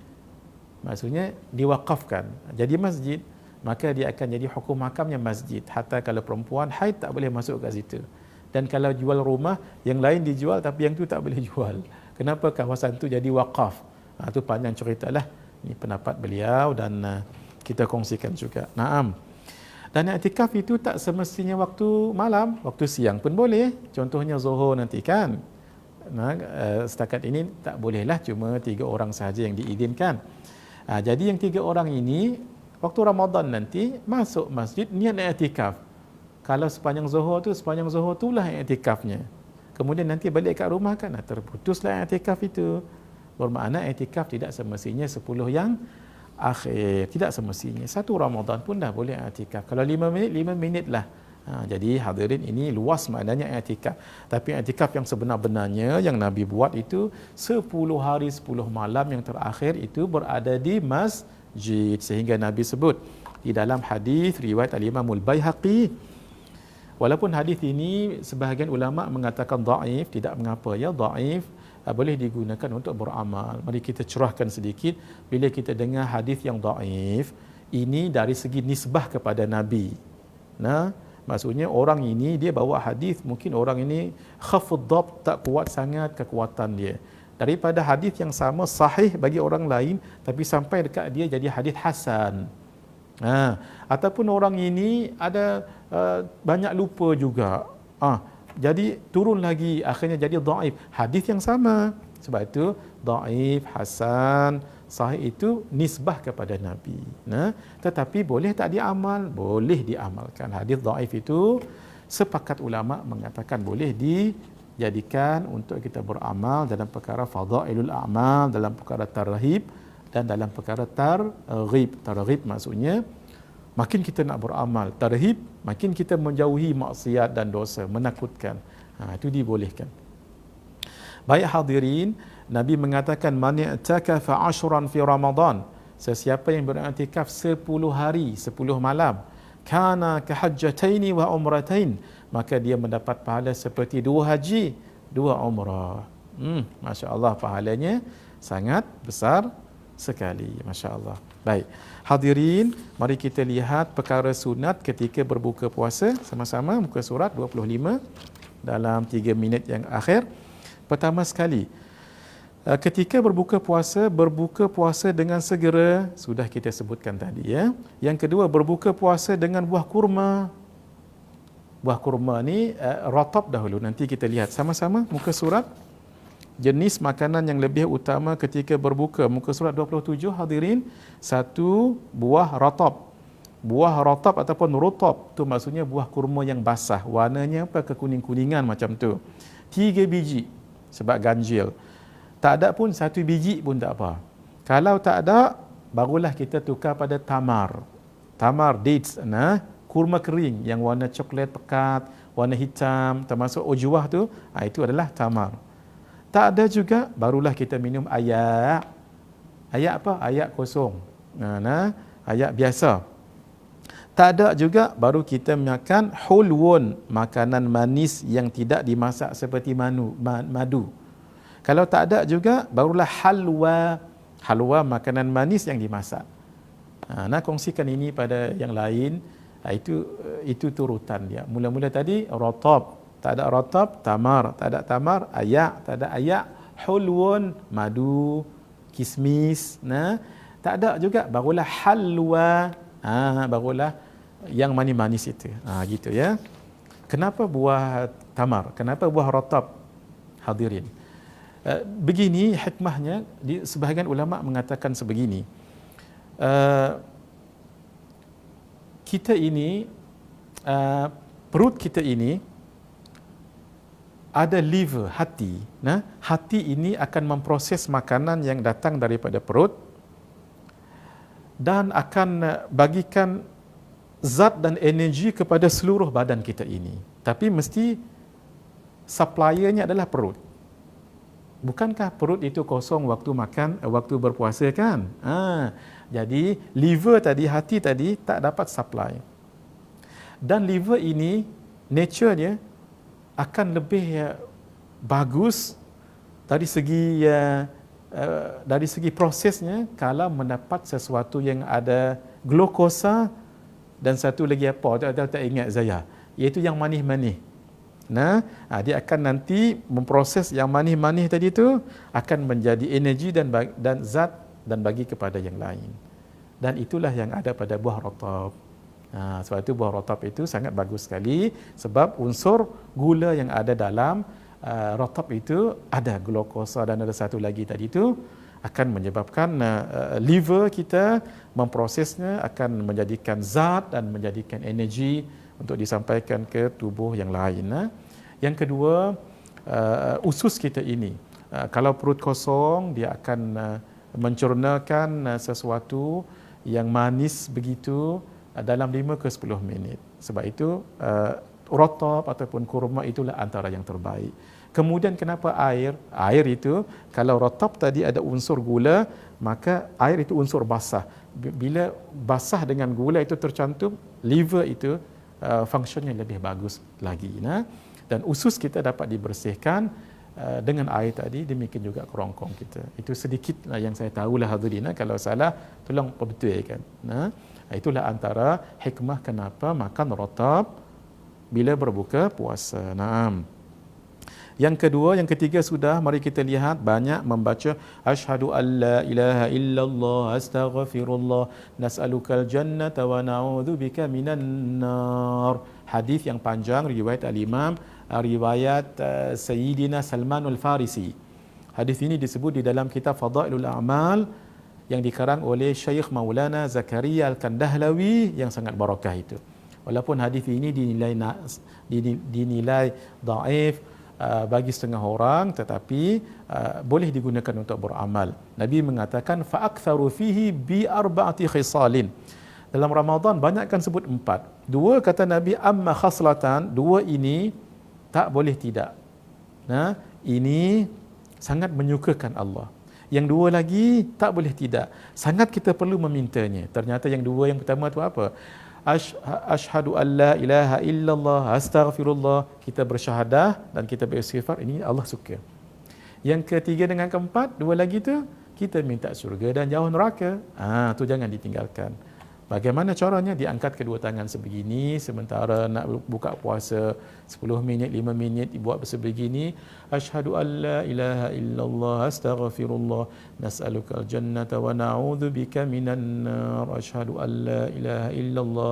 S1: Maksudnya diwakafkan jadi masjid, maka dia akan jadi hukum hakamnya masjid. Hatta kalau perempuan haid tak boleh masuk ke situ. Dan kalau jual rumah, yang lain dijual tapi yang tu tak boleh jual. Kenapa kawasan tu jadi wakaf? Itu panjang ceritalah. Ini pendapat beliau dan kita kongsikan juga. Naam. Dan i'tikaf itu tak semestinya waktu malam, waktu siang pun boleh. Contohnya Zuhur nanti kan. Setakat ini tak bolehlah, cuma 3 orang sahaja yang diizinkan. Jadi yang 3 orang ini waktu Ramadan nanti masuk masjid niat i'tikaf. Kalau sepanjang Zuhur itulah i'tikafnya. Kemudian nanti balik kat rumah kan terputuslah i'tikaf itu. Bermakna i'tikaf tidak semestinya 10 yang akhir, tidak semestinya. 1 Ramadan pun dah boleh i'tikaf. Kalau 5 minit lah. Jadi hadirin, ini luas maknanya i'tikaf. Tapi i'tikaf yang sebenar-benarnya yang Nabi buat itu 10 hari 10 malam yang terakhir itu berada di masjid. Sehingga Nabi sebut di dalam hadis riwayat Al-Imam Al-Baihaqi, walaupun hadis ini sebahagian ulama mengatakan dhaif, tidak mengapa ya, dhaif boleh digunakan untuk beramal. Mari kita cerahkan sedikit bila kita dengar hadis yang dhaif ini dari segi nisbah kepada Nabi. Maksudnya orang ini dia bawa hadis, mungkin orang ini khafud dhabt, tak kuat sangat kekuatan dia. Daripada hadis yang sama sahih bagi orang lain tapi sampai dekat dia jadi hadis hasan. Ataupun orang ini ada banyak lupa juga. Jadi turun lagi, akhirnya jadi dhaif. Hadis yang sama. Sebab itu dhaif, hasan, sahih itu nisbah kepada Nabi. Tetapi boleh tak diamal? Boleh diamalkan. Hadis dhaif itu sepakat ulama mengatakan boleh dijadikan untuk kita beramal dalam perkara fadailul a'mal, dalam perkara tarhib dan dalam perkara targhib. Targhib maksudnya makin kita nak beramal, tarhib makin kita menjauhi maksiat dan dosa, menakutkan. Itu dibolehkan. Baik hadirin, Nabi mengatakan man i'takafa 'ashran fi Ramadan, sesiapa yang beriktikaf 10 hari, 10 malam, kana kahajjataini wa umratain, maka dia mendapat pahala seperti 2 haji, 2 umrah. Masya-Allah, pahalanya sangat besar sekali, masya-Allah. Baik. Hadirin, mari kita lihat perkara sunat ketika berbuka puasa sama-sama, muka surat 25 dalam 3 minit yang akhir. Pertama sekali, ketika berbuka puasa dengan segera, sudah kita sebutkan tadi ya. Yang kedua, berbuka puasa dengan buah kurma. Buah kurma ni ratab dahulu, nanti kita lihat sama-sama muka surat. Jenis makanan yang lebih utama ketika berbuka, muka surat 27 hadirin. 1, buah ratab. Buah ratab ataupun rutab, tu maksudnya buah kurma yang basah, warnanya apa, kekuning-kuningan macam tu. 3 biji sebab ganjil. Tak ada pun 1 biji pun tak apa. Kalau tak ada, barulah kita tukar pada tamar. Tamar, dates, kurma kering yang warna coklat pekat, warna hitam, termasuk ujwah tu, itu adalah tamar. Tak ada juga, barulah kita minum ayak. Ayak apa? Ayak kosong. Ayak biasa. Tak ada juga, baru kita makan hulwun, makanan manis yang tidak dimasak seperti madu. Kalau tak ada juga, barulah halwa. Halwa, makanan manis yang dimasak. Nak kongsikan ini pada yang lain. Itu turutan dia. Mula-mula tadi ratab, tak ada ratab, tamar, tak ada tamar, ayak, tak ada ayak, hulwun, madu, kismis, tak ada juga, barulah halwa, barulah yang manis-manis itu. Gitu ya. Kenapa buah tamar? Kenapa buah ratab? Hadirin. Begini hikmahnya, sebahagian ulama mengatakan sebegini. Kita ini, perut kita ini ada liver, hati. Hati ini akan memproses makanan yang datang daripada perut dan akan bagikan zat dan energi kepada seluruh badan kita ini. Tapi mesti suppliernya adalah perut. Bukankah perut itu kosong waktu makan, waktu berpuasa kan? Jadi liver tadi, hati tadi tak dapat supply. Dan liver ini nature dia akan lebih bagus dari segi prosesnya kalau mendapat sesuatu yang ada glukosa dan satu lagi apa, tak ingat saya, iaitu yang manis-manis. Dia akan nanti memproses yang manis-manis tadi tu akan menjadi energi dan zat dan bagi kepada yang lain. Dan itulah yang ada pada buah ratab. Sebab itu buah ratab itu sangat bagus sekali sebab unsur gula yang ada dalam ratab itu ada glukosa dan ada satu lagi tadi itu akan menyebabkan liver kita memprosesnya, akan menjadikan zat dan menjadikan energi untuk disampaikan ke tubuh yang lain. Yang kedua, usus kita ini, kalau perut kosong dia akan mencernakan sesuatu yang manis begitu dalam 5 ke 10 minit. Sebab itu ratab ataupun kurma itulah antara yang terbaik. Kemudian kenapa air? Air itu, kalau ratab tadi ada unsur gula, maka air itu unsur basah. Bila basah dengan gula itu tercantum, liver itu fungsinya lebih bagus lagi. Dan usus kita dapat dibersihkan dengan air tadi, demikian juga kerongkong kita. Itu sedikit yang saya tahulah hadirin. Kalau salah, tolong perbetulkan. Itulah antara hikmah kenapa makan ratab bila berbuka puasa. Yang kedua, yang ketiga sudah, mari kita lihat banyak membaca asyhadu an la ilaha illallah astaghfirullah nas'alukal jannata wa na'udzubika minan nar. Hadis yang panjang riwayat al-Imam, riwayat Sayyidina Salman al-Farisi. Hadis ini disebut di dalam kitab Fadailul A'mal yang dikarang oleh Syekh Maulana Zakaria Al-Kandahlawi yang sangat barakah itu. Walaupun hadis ini dinilai dhaif bagi setengah orang, tetapi boleh digunakan untuk beramal. Nabi mengatakan fa'aktharu fihi bi arba'ati khisalin. Dalam Ramadan banyakkan sebut 4. 2 kata Nabi, amma khaslatan, 2 ini tak boleh tidak. Nah, ini sangat menyukakan Allah. Yang 2 lagi tak boleh tidak, sangat kita perlu memintanya. Ternyata yang 2 yang pertama tu apa? Asyhadu an la ilaha illallah astaghfirullah, kita bersyahadah dan kita beristighfar, ini Allah suka. Yang ketiga dengan keempat, 2 lagi tu kita minta syurga dan jauh neraka. Tu jangan ditinggalkan. Bagaimana caranya? Diangkat kedua tangan sebegini, sementara nak buka puasa 10 minit, 5 minit dibuat sebegini. Asyhadu an la ilaha illallah astaghfirullah nas'alukal jannata wa na'udzubika minan nar. Asyhadu an la ilaha illallah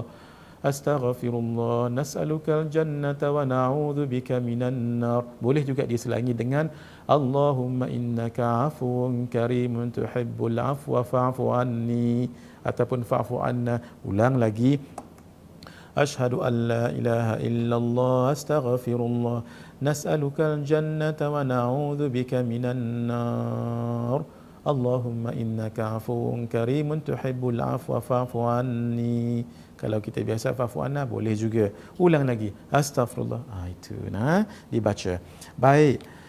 S1: astaghfirullah nas'alukal jannata wa na'udzubika minan nar. Boleh juga diselangi dengan Allahumma innaka afuwun karimun tuhibbul afwa fa'fu anni, ataupun fa'fu anna. Ulang lagi, asyhadu an la ilaha illallah astaghfirullah nas'alukal jannata wa na'udzubika minan nar. Allahumma innaka afuwun karimun tuhibbul afwa fa'fu anni. Kalau kita biasa fa'fu anna boleh juga. Ulang lagi, astaghfirullah. Itu dibaca. Baik.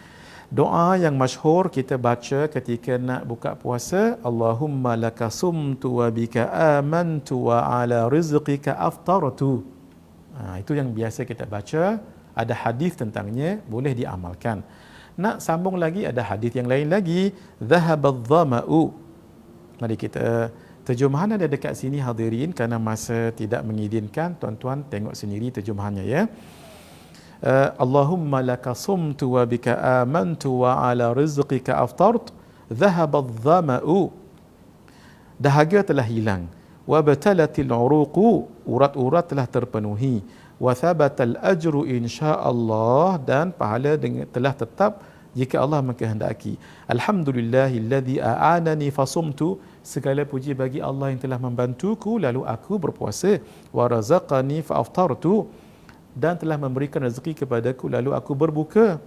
S1: Doa yang masyhur kita baca ketika nak buka puasa, Allahumma laka sumtu wa bika amantu wa ala rizqika aftartu. Itu yang biasa kita baca. Ada hadis tentangnya, boleh diamalkan. Nak sambung lagi, ada hadis yang lain lagi, dhahabadh dhama'u. Mari kita terjemahan ada dekat sini hadirin, kerana masa tidak mengizinkan, tuan-tuan tengok sendiri terjemahannya ya. Allahumma laka sumtu wa bika amantu wa ala rizqika aftart, dhahabadh dhama'u, dahaga telah hilang, wa batalatil uruqu, urat-urat telah terpenuhi, wa thabatal ajru insyaallah, dan pahala telah tetap jika Allah mengkehendaki. Alhamdulillahilladzi a'anani fasumtu, segala puji bagi Allah yang telah membantuku lalu aku berpuasa, wa razaqani fa aftartu, dan telah memberikan rezeki kepadaku lalu aku berbuka.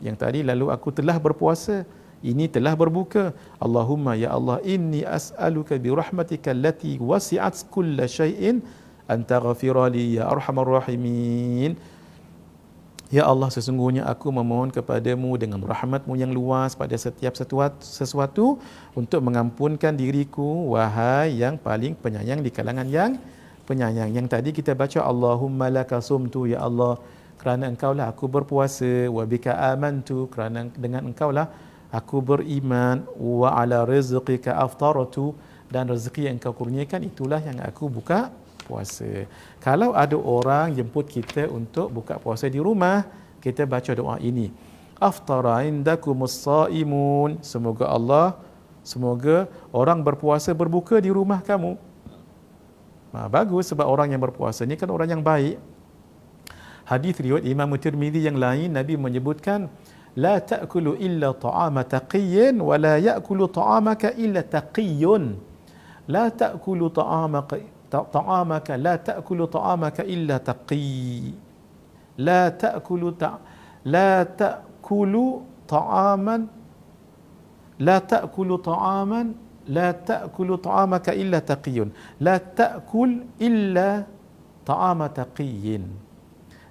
S1: Yang tadi lalu aku telah berpuasa, ini telah berbuka. Allahumma ya Allah, inni as'aluka bi rahmatika allati wasi'at kulla syai'in an taghfira li ya arhamar rahimin. Ya Allah, sesungguhnya aku memohon kepadamu dengan rahmatmu yang luas pada setiap sesuatu untuk mengampunkan diriku, wahai yang paling penyayang di kalangan yang penyayang. Yang tadi kita baca Allahumma laka sumtu, ya Allah, kerana engkaulah aku berpuasa, wa bika amantu, kerana dengan engkaulah aku beriman, wa ala rizqika aftaratu, dan rezeki yang engkau kurniakan itulah yang aku buka puasa. Kalau ada orang jemput kita untuk buka puasa di rumah, kita baca doa ini, aftara indakumus saimun, semoga orang berpuasa berbuka di rumah kamu. Bagus, sebab orang yang berpuasa ni kan orang yang baik. Hadis riwayat Imam Tirmizi yang lain, Nabi menyebutkan, la ta'kulu illa ta'ama taqiyyin wa la ya'kulu ta'amaka illa taqiyyun. La ta'kulu ta'amaka la ta'kulu ta'amaka illa taqi. La ta'kulu ta'aman la ta'kulu ta'aman la ta'kulu ta'amaka illa taqiyun. La ta'kul illa ta'ama taqiyyin.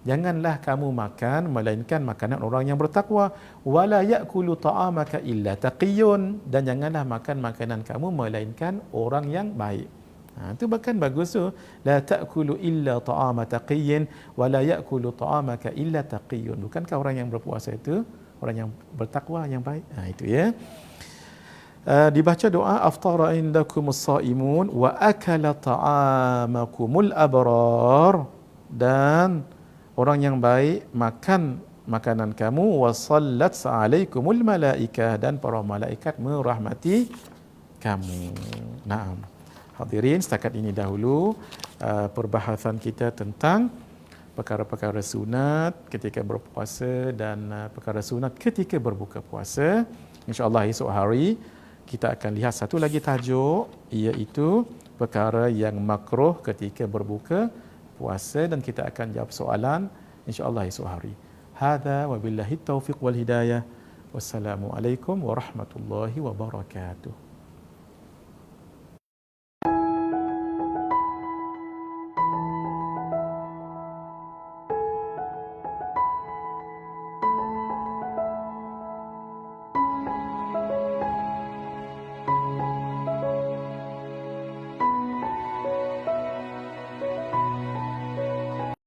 S1: Janganlah kamu makan melainkan makanan orang yang bertakwa. Wala ya'kulu ta'amaka illa taqiyun, dan janganlah makan makanan kamu melainkan orang yang baik. Itu bahkan bagus tu. La ta'kulu illa ta'ama taqiyyin wala ya'kulu ta'amaka illa taqiyun. Bukankah orang yang berpuasa itu orang yang bertakwa, yang baik? Itu ya. Dibaca doa aftara indakumus saimun wa akala ta'amakumul abrar, dan orang yang baik makan makanan kamu, wa sallat alaikumul malaikah, dan para malaikat merahmati kamu. Naam. Hadirin, setakat ini dahulu perbahasan kita tentang perkara-perkara sunat ketika berpuasa dan perkara sunat ketika berbuka puasa. InsyaAllah esok hari kita akan lihat satu lagi tajuk, iaitu perkara yang makruh ketika berbuka puasa, dan kita akan jawab soalan insya-Allah esok hari. Hadza wa billahi taufiq wal hidayah. Wassalamualaikum warahmatullahi wabarakatuh.